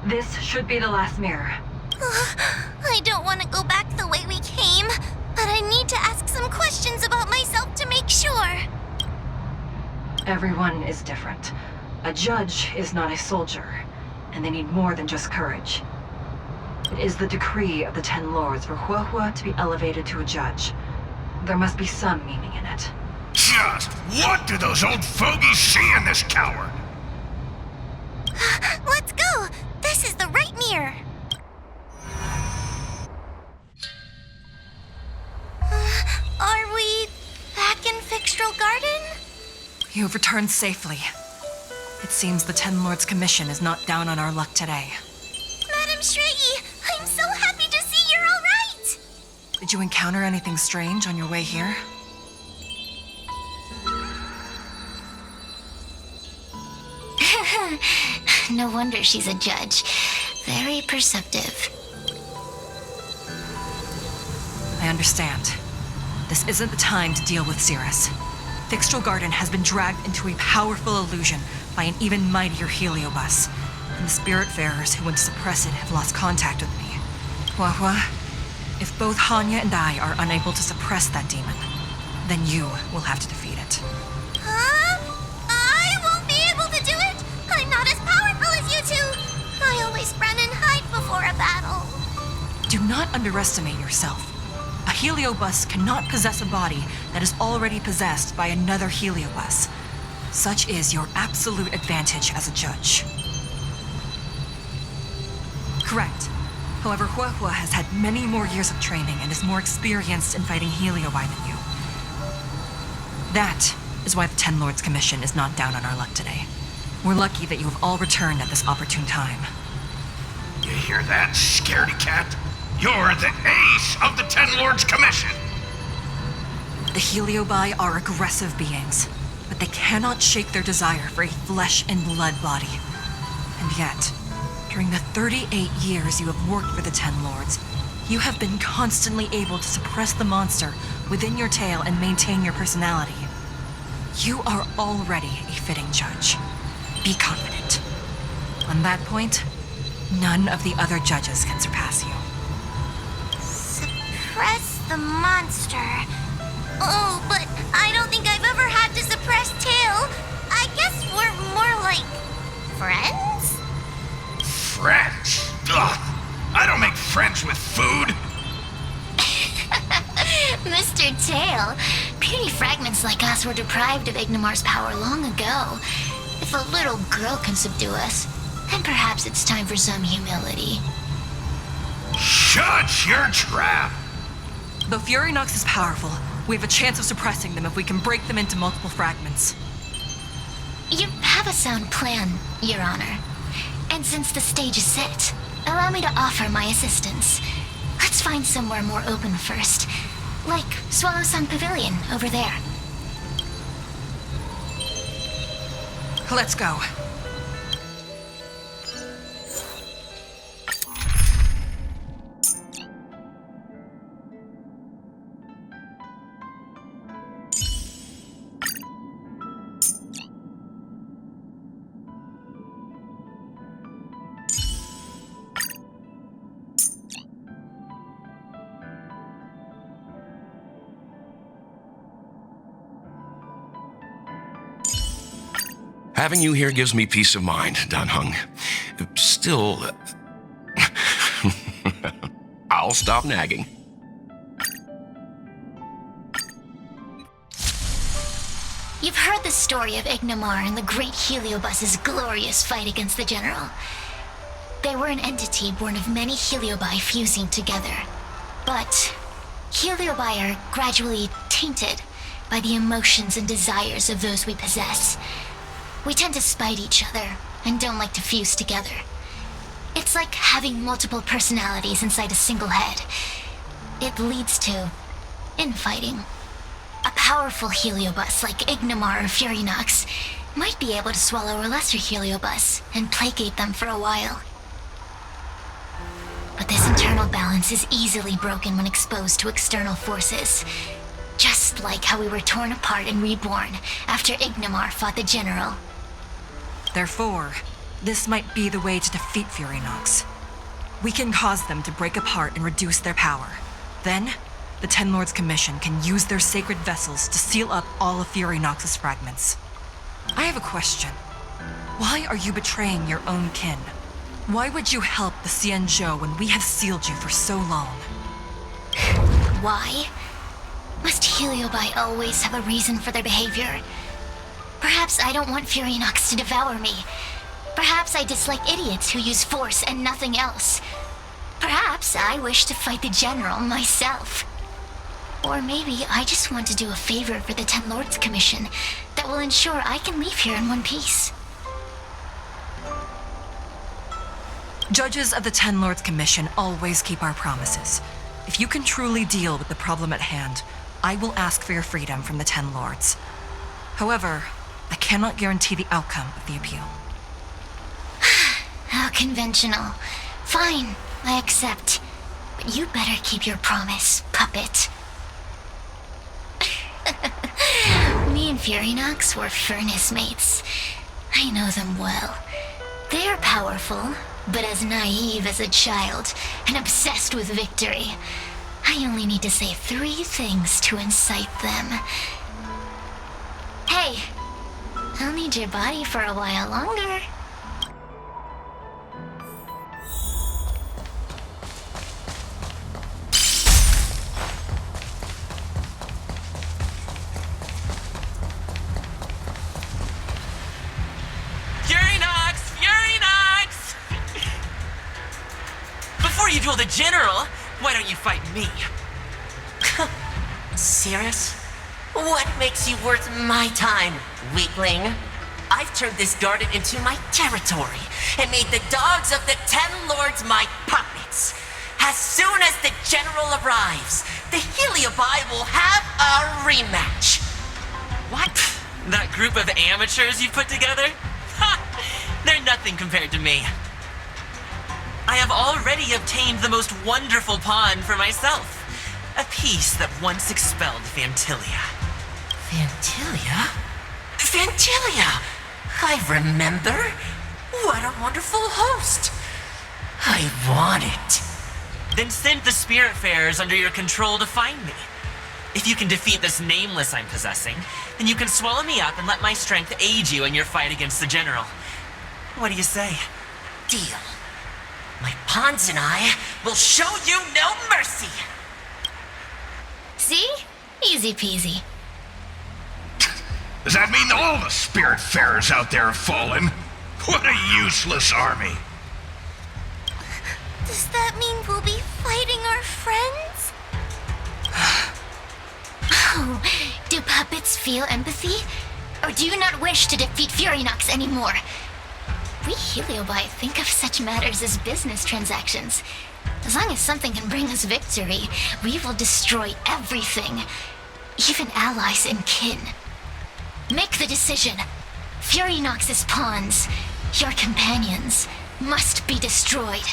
Speaker 10: This should be the last mirror.
Speaker 2: I don't want to go back the way we came, but I need to ask some questions about myself to make sure.
Speaker 10: Everyone is different. A judge is not a soldier, and they need more than just courage. It is the decree of the Ten Lords for Huohuo to be elevated to a judge. There must be some meaning in it.
Speaker 7: Just what do those old fogies see in this coward?
Speaker 2: Let's go! This is the right mirror! Are we back in Fixtral Garden?
Speaker 6: You have returned safely. It seems the Ten Lords Commission is not down on our luck today.
Speaker 2: Madame Straighty, I'm so happy to see you're all right!
Speaker 6: Did you encounter anything strange on your way here?
Speaker 2: No wonder she's a judge. Very perceptive.
Speaker 6: I understand. This isn't the time to deal with Cirrus. Fixtral Garden has been dragged into a powerful illusion by an even mightier heliobus, and the spiritfarers who went to suppress it have lost contact with me. Huohuo, if both Hanya and I are unable to suppress that demon, then you will have to defeat it.
Speaker 2: Huh? I won't be able to do it! I'm not as powerful as you two! I always run and hide before a battle.
Speaker 6: Do not underestimate yourself. A heliobus cannot possess a body that is already possessed by another heliobus. Such is your absolute advantage as a judge. Correct. However, Huohuo has had many more years of training and is more experienced in fighting heliobi than you. That is why the Ten Lords Commission is not down on our luck today. We're lucky that you have all returned at this opportune time.
Speaker 7: You hear that, scaredy cat? You're the ace of the Ten Lords Commission!
Speaker 6: The heliobi are aggressive beings, but they cannot shake their desire for a flesh and blood body. And yet, during the 38 years you have worked for the Ten Lords, you have been constantly able to suppress the monster within your tail and maintain your personality. You are already a fitting judge. Be confident. On that point, none of the other judges can surpass you.
Speaker 2: Suppress the monster. Oh, but I don't think I've ever had to suppress Tail. I guess we're more like friends?
Speaker 7: Friends? Ugh! I don't make friends with food?
Speaker 2: Mr. Tail, puny fragments like us were deprived of Ignimar's power long ago. If a little girl can subdue us, then perhaps it's time for some humility.
Speaker 7: Shut your trap!
Speaker 6: Though Fury Nox is powerful, we have a chance of suppressing them if we can break them into multiple fragments.
Speaker 2: You have a sound plan, Your Honor. And since the stage is set, allow me to offer my assistance. Let's find somewhere more open first. Like Swallow Sun Pavilion over there.
Speaker 6: Let's go.
Speaker 11: Having you here gives me peace of mind, Dan Hung. Still, I'll stop nagging.
Speaker 2: You've heard the story of Ignimar and the great Heliobus's glorious fight against the General. They were an entity born of many Heliobi fusing together. But Heliobi are gradually tainted by the emotions and desires of those we possess. We tend to spite each other and don't like to fuse together. It's like having multiple personalities inside a single head. It leads to infighting. A powerful Heliobus like Ignimar or Fury Nox might be able to swallow a lesser Heliobus and placate them for a while. But this internal balance is easily broken when exposed to external forces. Just like how we were torn apart and reborn after Ignimar fought the General.
Speaker 6: Therefore, this might be the way to defeat Fury Nox. We can cause them to break apart and reduce their power. Then, the Ten Lords Commission can use their sacred vessels to seal up all of Fury Nox's fragments. I have a question. Why are you betraying your own kin? Why would you help the Xianzhou when we have sealed you for so long?
Speaker 2: Why? Must Heliobi always have a reason for their behavior? Perhaps I don't want Fury Nox to devour me. Perhaps I dislike idiots who use force and nothing else. Perhaps I wish to fight the General myself. Or maybe I just want to do a favor for the Ten Lords Commission that will ensure I can leave here in one piece.
Speaker 6: Judges of the Ten Lords Commission always keep our promises. If you can truly deal with the problem at hand, I will ask for your freedom from the Ten Lords. However, I cannot guarantee the outcome of the appeal.
Speaker 2: How conventional. Fine, I accept. But you better keep your promise, puppet. Me and Fury Nox were furnace mates. I know them well. They are powerful, but as naive as a child, and obsessed with victory. I only need to say 3 things to incite them. Hey, I'll need your body for a while longer.
Speaker 9: Fury Nox! Fury Nox! Before you duel the General, why don't you fight me?
Speaker 12: Serious? What makes you worth my time, weakling? I've turned this garden into my territory and made the dogs of the Ten Lords my puppets. As soon as the General arrives, the Heliobi will have a rematch.
Speaker 9: What? That group of amateurs you put together? Ha! They're nothing compared to me. I have already obtained the most wonderful pawn for myself. A piece that once expelled Fantilia.
Speaker 12: Fantilia? Fantilia! I remember. What a wonderful host. I want it.
Speaker 9: Then send the Spiritfarers under your control to find me. If you can defeat this nameless I'm possessing, then you can swallow me up and let my strength aid you in your fight against the General. What do you say?
Speaker 12: Deal. My pawns and I will show you no mercy!
Speaker 2: See? Easy peasy.
Speaker 7: Does that mean all the Spiritfarers out there have fallen? What a useless army!
Speaker 2: Does that mean we'll be fighting our friends? Oh, do puppets feel empathy? Or do you not wish to defeat Furynox anymore? We Heliobi think of such matters as business transactions. As long as something can bring us victory, we will destroy everything. Even allies and kin. Make the decision. Furynox's pawns, your companions, must be destroyed.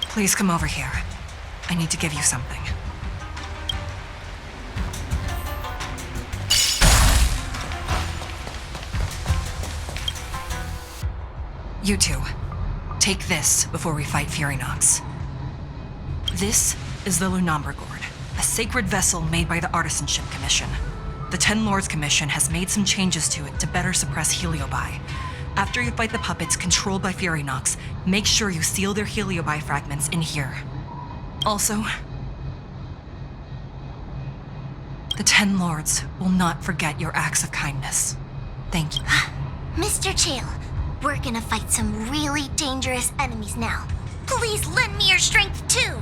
Speaker 6: Please come over here. I need to give you something. You two, take this before we fight Furynox. This is the Lunamber Gourd, a sacred vessel made by the Artisanship Commission. The Ten Lords Commission has made some changes to it to better suppress Heliobi. After you fight the puppets controlled by Furynox, make sure you seal their Heliobi fragments in here. Also, the Ten Lords will not forget your acts of kindness. Thank you.
Speaker 2: Mr. Chael, we're gonna fight some really dangerous enemies now. Please lend me your strength too.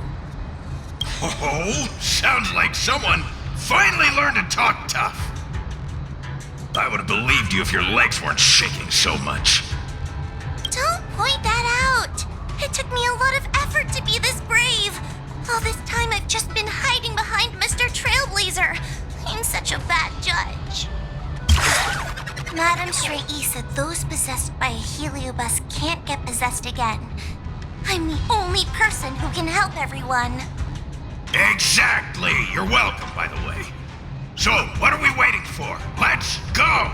Speaker 7: Oh, sounds like someone finally learned to talk tough. I would have believed you if your legs weren't shaking so much.
Speaker 2: Don't point that out. It took me a lot of effort to be this brave. All this time I've just been hiding behind Mr. Trailblazer. I'm such a bad judge. Madame Shrey said those possessed by a heliobus can't get possessed again. I'm the only person who can help everyone.
Speaker 7: Exactly! You're welcome, by the way. So, what are we waiting for? Let's go!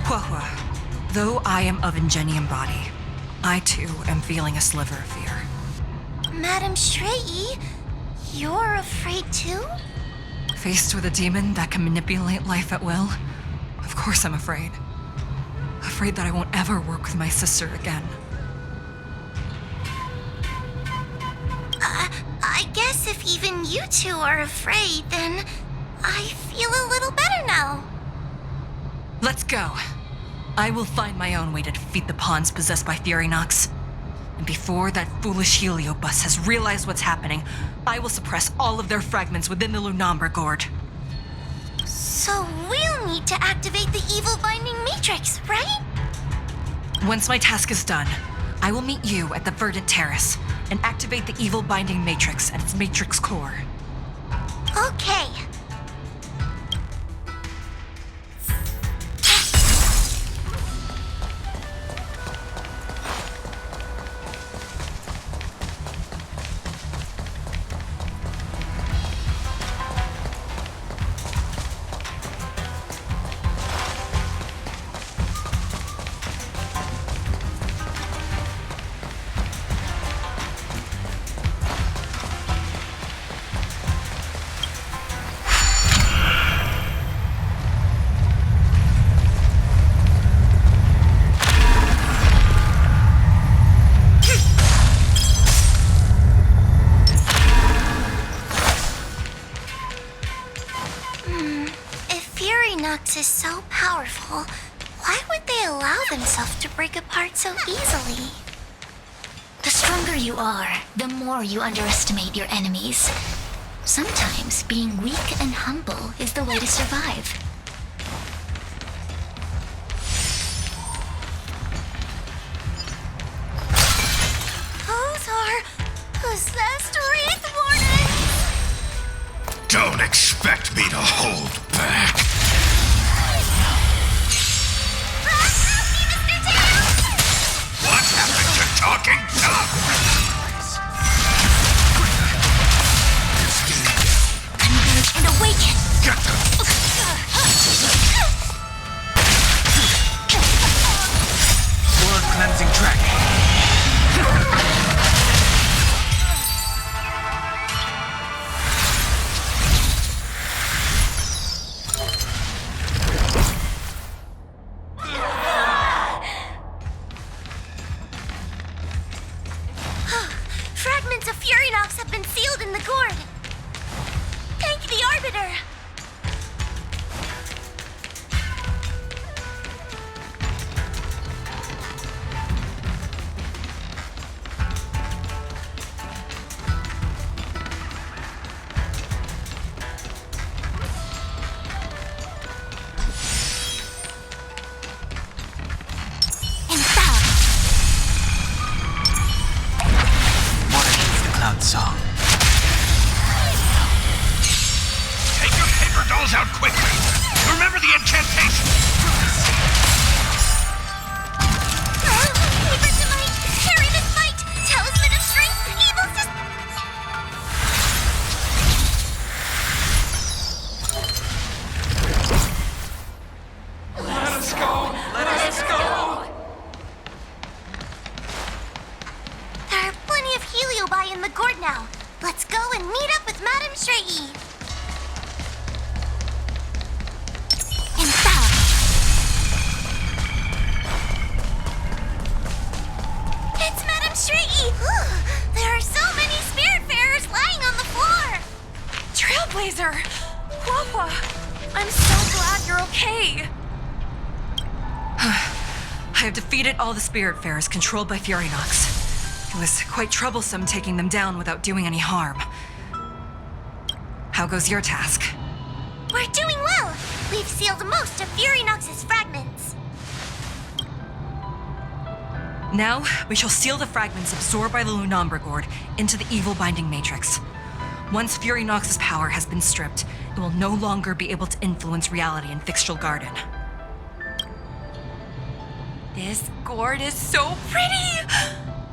Speaker 6: Huohuo, though I am of Ingenium body, I too am feeling a sliver of fear.
Speaker 2: Madame Shrey, you're afraid too?
Speaker 6: Faced with a demon that can manipulate life at will, of course I'm afraid. Afraid that I won't ever work with my sister again.
Speaker 2: I guess if even you two are afraid, then I feel a little better now.
Speaker 6: Let's go. I will find my own way to defeat the pawns possessed by Furynox. And before that foolish heliobus has realized what's happening, I will suppress all of their fragments within the Lunamber Gourd.
Speaker 2: So we'll need to activate the evil binding matrix, right?
Speaker 6: Once my task is done, I will meet you at the Verdant Terrace and activate the evil binding matrix at its matrix core.
Speaker 2: Okay. Is so powerful, why would they allow themselves to break apart so easily? The stronger you are, the more you underestimate your enemies. Sometimes being weak and humble is the way to survive. Those are possessed wraith warnings!
Speaker 7: Don't expect me to hold back. Talking tough!
Speaker 2: Converge and awaken!
Speaker 7: Get them!
Speaker 5: Blood cleansing track.
Speaker 7: out quickly. Remember the incantation.
Speaker 2: Keep it to might. Carry this fight. Talisman of strength. Evil system.
Speaker 7: Let us go. Let us go.
Speaker 2: There are plenty of heliobi in the gourd now. Let's go and meet up with Madame Shrey. And stop. It's Madame Shrey. There are so many spiritfarers lying on the floor.
Speaker 6: Trailblazer! Huohuo! I'm so glad you're okay! I have defeated all the Spiritfarers controlled by Furynox. It was quite troublesome taking them down without doing any harm. How goes your task?
Speaker 2: We're doing well. We've sealed most of Furynox's fragments.
Speaker 6: Now, we shall seal the fragments absorbed by the Lunombra Gourd into the evil binding matrix. Once Furynox's power has been stripped, it will no longer be able to influence reality in Fixtral Garden.
Speaker 1: This gourd is so pretty!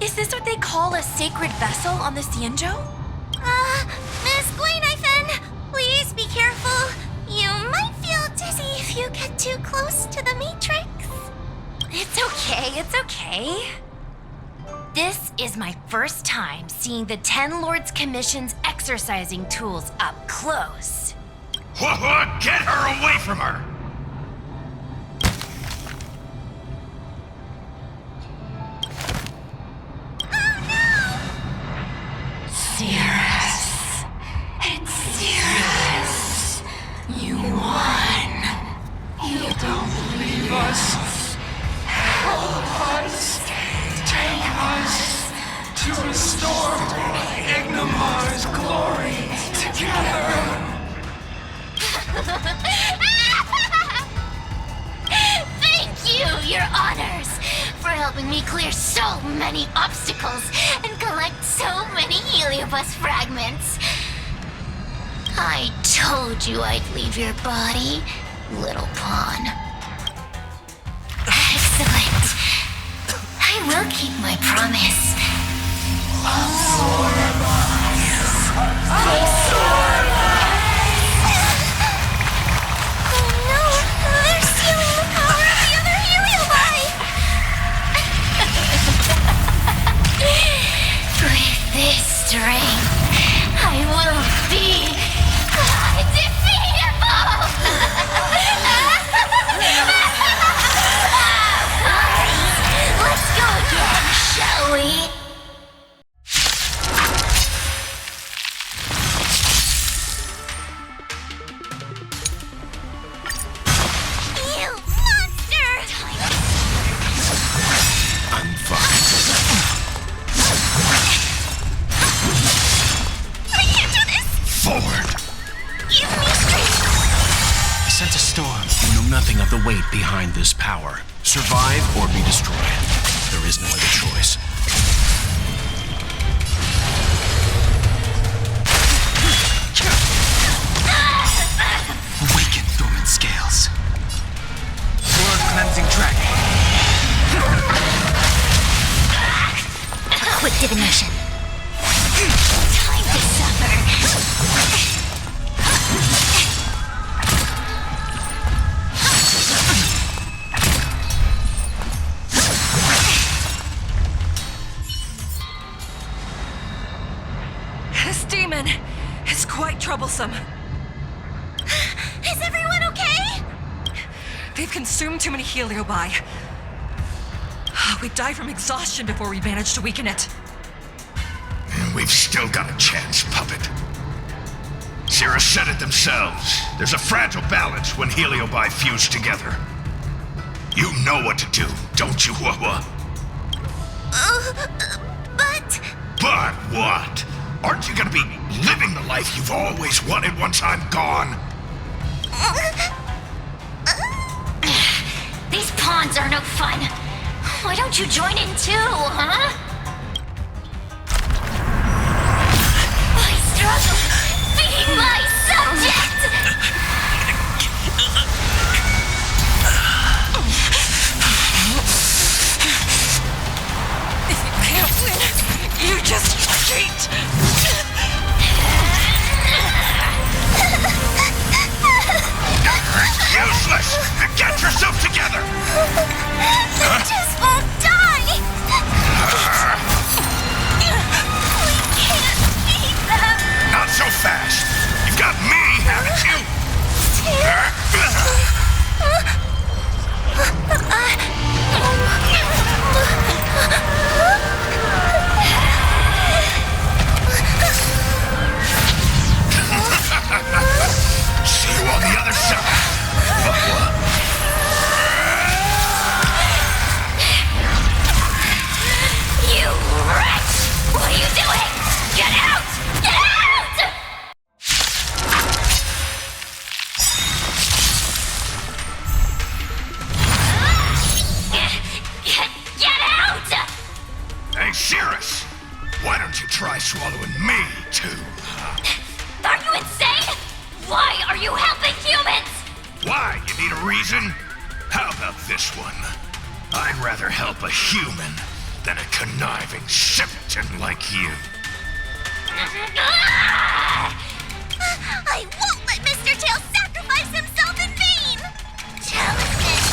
Speaker 1: Is this what they call a sacred vessel on the Xianzhou?
Speaker 2: Miss guinaifen, please be careful. You might feel dizzy if you get too close to the matrix.
Speaker 1: It's okay, it's okay. This is my first time seeing the Ten Lords Commission's exercising tools up close.
Speaker 7: Huohuo, get her away from her!
Speaker 4: Cirrus. It's Cirrus. You won. You don't leave us. Help us. Take us to restore Ignimar's glory together.
Speaker 2: Thank you, Your Honors, for helping me clear so many obstacles and collect so many heliobus fragments. I told you I'd leave your body, little pawn. Excellent. I will keep my promise. Absorb us. Absorb us. Oh no, they're stealing the power of the other heliobi. With this strength, I will be undefeatable! Let's go again, shall we? You monster!
Speaker 11: I'm fine.
Speaker 2: I can't do this!
Speaker 7: Forward!
Speaker 2: Give me strength!
Speaker 5: I sent a storm.
Speaker 11: You know nothing of the weight behind this power. Survive or be destroyed. There is no other choice.
Speaker 5: Awaken dormant scales. Sword cleansing track.
Speaker 2: Quick divination. Time to suffer.
Speaker 6: This demon is quite troublesome.
Speaker 2: Is everyone okay?
Speaker 6: They've consumed too many heliobi. We'd die from exhaustion before we managed to weaken it.
Speaker 7: We've still got a chance, puppet. Cirrus said it themselves. There's a fragile balance when heliobi fuse together. You know what to do, don't you, Huohuo?
Speaker 2: But...
Speaker 7: But what? Aren't you gonna be living the life you've always wanted once I'm gone?
Speaker 2: These pawns are no fun. Why don't you join in too, huh? I struggle being my subject!
Speaker 7: swallowing me, too.
Speaker 2: Are you insane? Why are you helping humans?
Speaker 7: Why? You need a reason? How about this one? I'd rather help a human than a conniving simpleton like you.
Speaker 2: I won't let Mr. Tail sacrifice himself in vain! Talisman!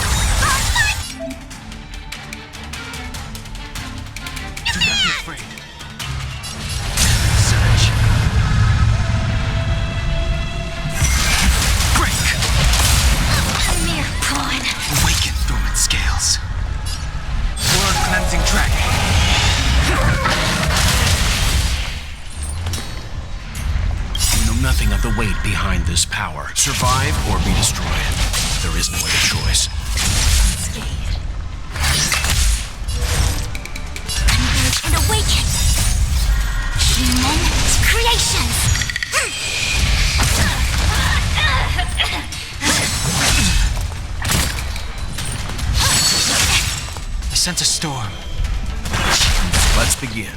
Speaker 5: Do not be afraid. Surge. Break.
Speaker 2: A mere pawn.
Speaker 5: Awaken dormant scales. World cleansing dragon.
Speaker 11: You know nothing of the weight behind this power. Survive or be destroyed. There is no other choice.
Speaker 2: Converge and awaken! Human creations!
Speaker 5: I sense a storm.
Speaker 11: Let's begin.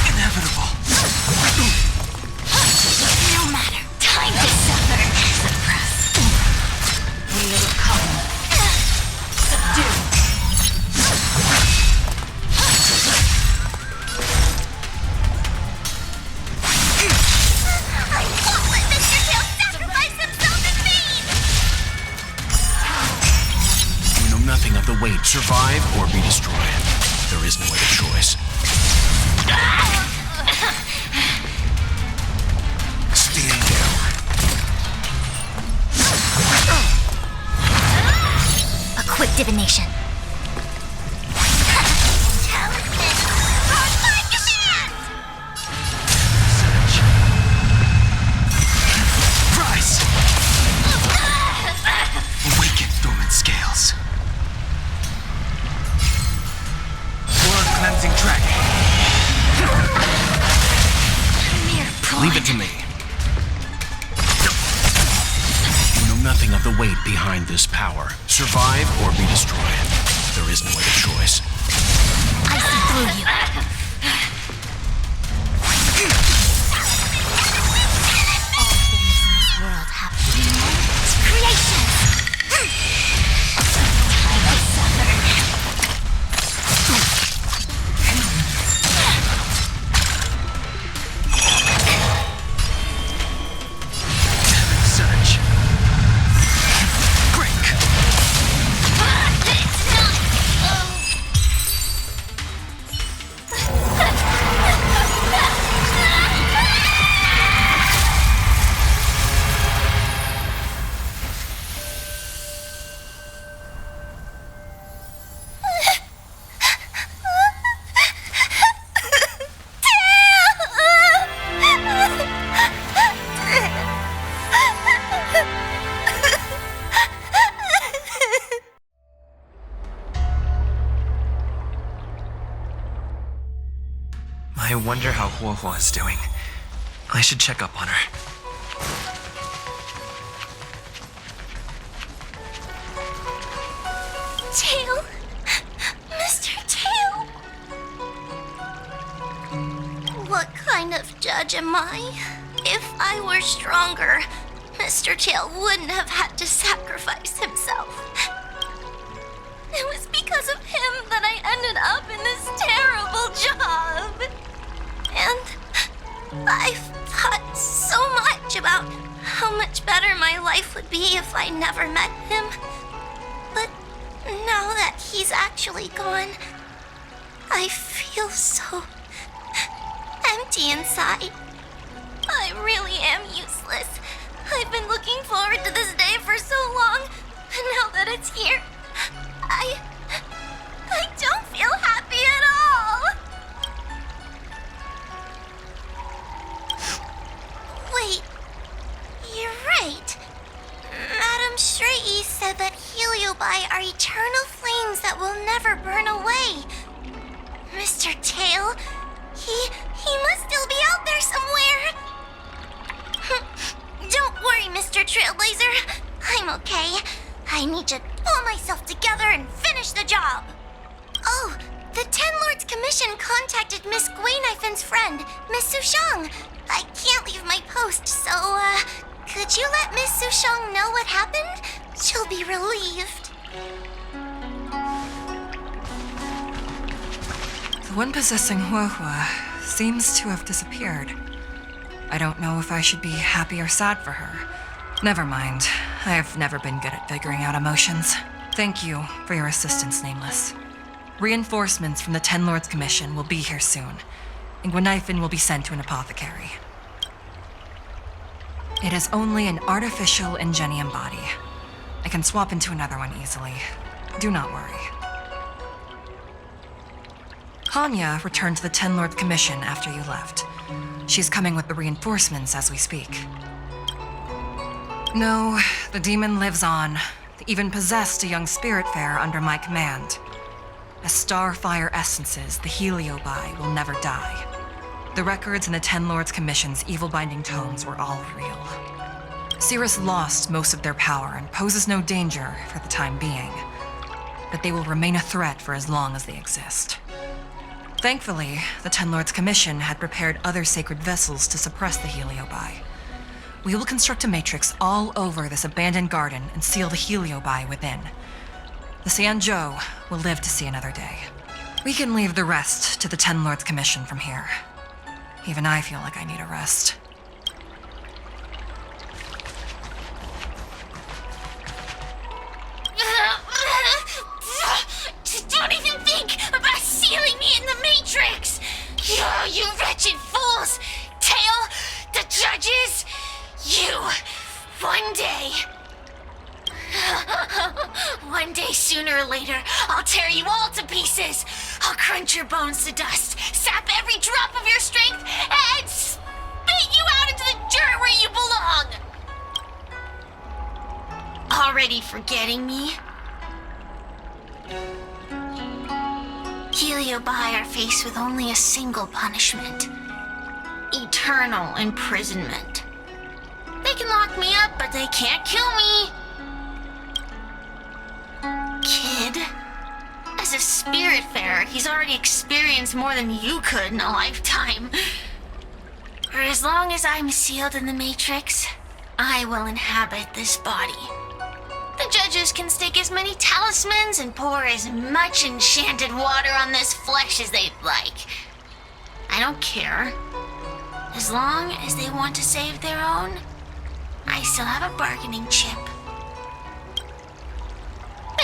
Speaker 5: Inevitable.
Speaker 2: No matter. Time to suffer. Suppress.
Speaker 6: We overcome. Subdue.
Speaker 2: I won't let Mr. Tail sacrifice himself in vain!
Speaker 11: You know nothing of the weight. Survive or be destroyed. There is no other choice. Stand down.
Speaker 2: A quick divination. Talisman! On my command!
Speaker 5: Surge. Rise. Awaken dormant scales. World cleansing dragon.
Speaker 2: Mere pawn.
Speaker 11: Leave it to me. You know nothing of the weight behind this power. Survive or be destroyed. There is no other choice.
Speaker 2: I see through you. All things in this world have humans' creations. Time to suffer.
Speaker 5: Surge. Break.
Speaker 2: It's not.
Speaker 5: I wonder how Huohuo is doing. I should check up on her.
Speaker 2: Tail? Mr. Tail? What kind of judge am I? If I were stronger, Mr. Tail wouldn't have had to sacrifice himself. It was because of him that I ended up in this terrible job. And I've thought so much about how much better my life would be if I never met him. But now that he's actually gone, I feel so empty inside. I really am useless. I've been looking forward to this day for so long, and now that it's here, I don't feel happy at all. Wait, you're right. Madame Straighty said that heliobi are eternal flames that will never burn away. Mr. Tail, he must still be out there somewhere. Don't okay? I need to pull myself together and finish the job. Oh, the Ten Lords Commission contacted Miss Guinaifen's friend, Miss Sushang. I can't leave my post, so, could you let Miss Sushang know what happened? She'll be relieved.
Speaker 6: The one possessing huohuo seems to have disappeared. I don't know if I should be happy or sad for her. Never mind. I have never been good at figuring out emotions. Thank you for your assistance, Nameless. Reinforcements from the Ten Lords Commission will be here soon, and guinaifen will be sent to an apothecary. It is only an artificial ingenium body. I can swap into another one easily. Do not worry. Hanya returned to the Ten Lords Commission after you left. She's coming with the reinforcements as we speak. No, the demon lives on. They even possessed a young spiritfarer under my command. As starfire essences, the heliobi will never die. The records in the Ten Lords Commission's evil-binding tomes were all real. Cirrus lost most of their power and poses no danger for the time being, but they will remain a threat for as long as they exist. Thankfully, the Ten Lords Commission had prepared other sacred vessels to suppress the heliobi. We will construct a matrix all over this abandoned garden and seal the heliobi within. The Xianzhou will live to see another day. We can leave the rest to the Ten Lords Commission from here. Even I feel like I need a rest.
Speaker 2: Don't even think about sealing me in the Matrix! You wretched fools! Tail, the judges, you, one day... One day, sooner or later, I'll tear you all to pieces. I'll crunch your bones to dust, sap every drop of your strength, and spit you out into the dirt where you belong. Already forgetting me? Heliobi are faced with only a single punishment. Eternal imprisonment. They can lock me up, but they can't kill me. Kid, as a spiritfarer, he's already experienced more than you could in a lifetime. For as long as I'm sealed in the Matrix, I will inhabit this body. The judges can stake as many talismans and pour as much enchanted water on this flesh as they'd like. I don't care. As long as they want to save their own, I still have a bargaining chip.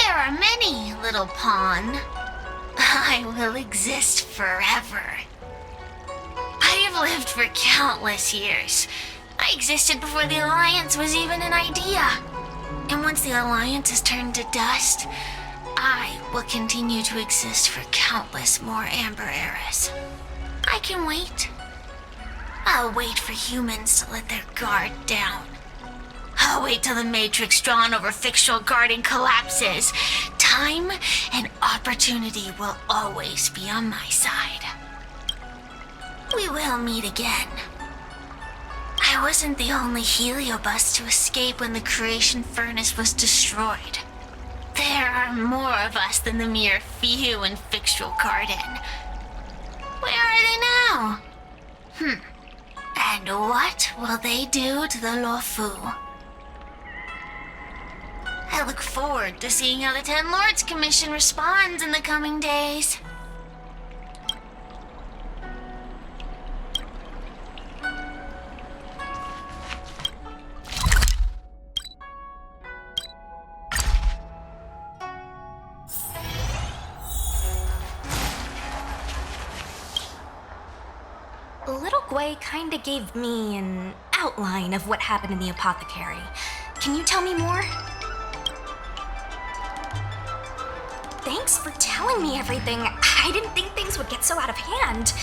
Speaker 2: There are many, little pawn. I will exist forever. I have lived for countless years. I existed before the Alliance was even an idea. And once the Alliance is turned to dust, I will continue to exist for countless more Amber eras. I can wait. I'll wait for humans to let their guard down. I'll wait till the Matrix drawn over Fictional Garden collapses. Time and opportunity will always be on my side. We will meet again. I wasn't the only heliobus to escape when the creation furnace was destroyed. There are more of us than the mere few in Fictional Garden. Where are they now? And what will they do to the luofu? I look forward to seeing how the Ten Lords Commission responds in the coming days.
Speaker 1: Little Gui kinda gave me an outline of what happened in the apothecary. Can you tell me more? Thanks for telling me everything. I didn't think things would get so out of hand.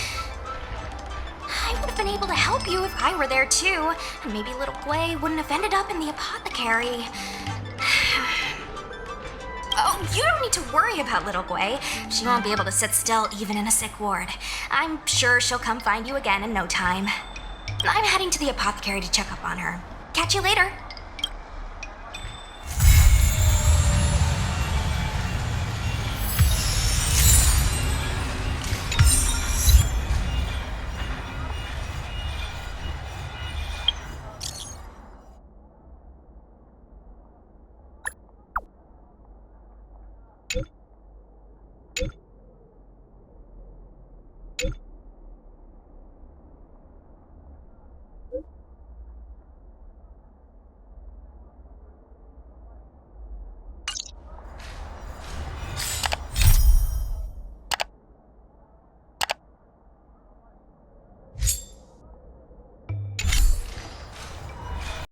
Speaker 1: I would have been able to help you if I were there too. And maybe little Gui wouldn't have ended up in the apothecary. Oh, you don't need to worry about little Gui. She won't be able to sit still even in a sick ward. I'm sure she'll come find you again in no time. I'm heading to the apothecary to check up on her. Catch you later.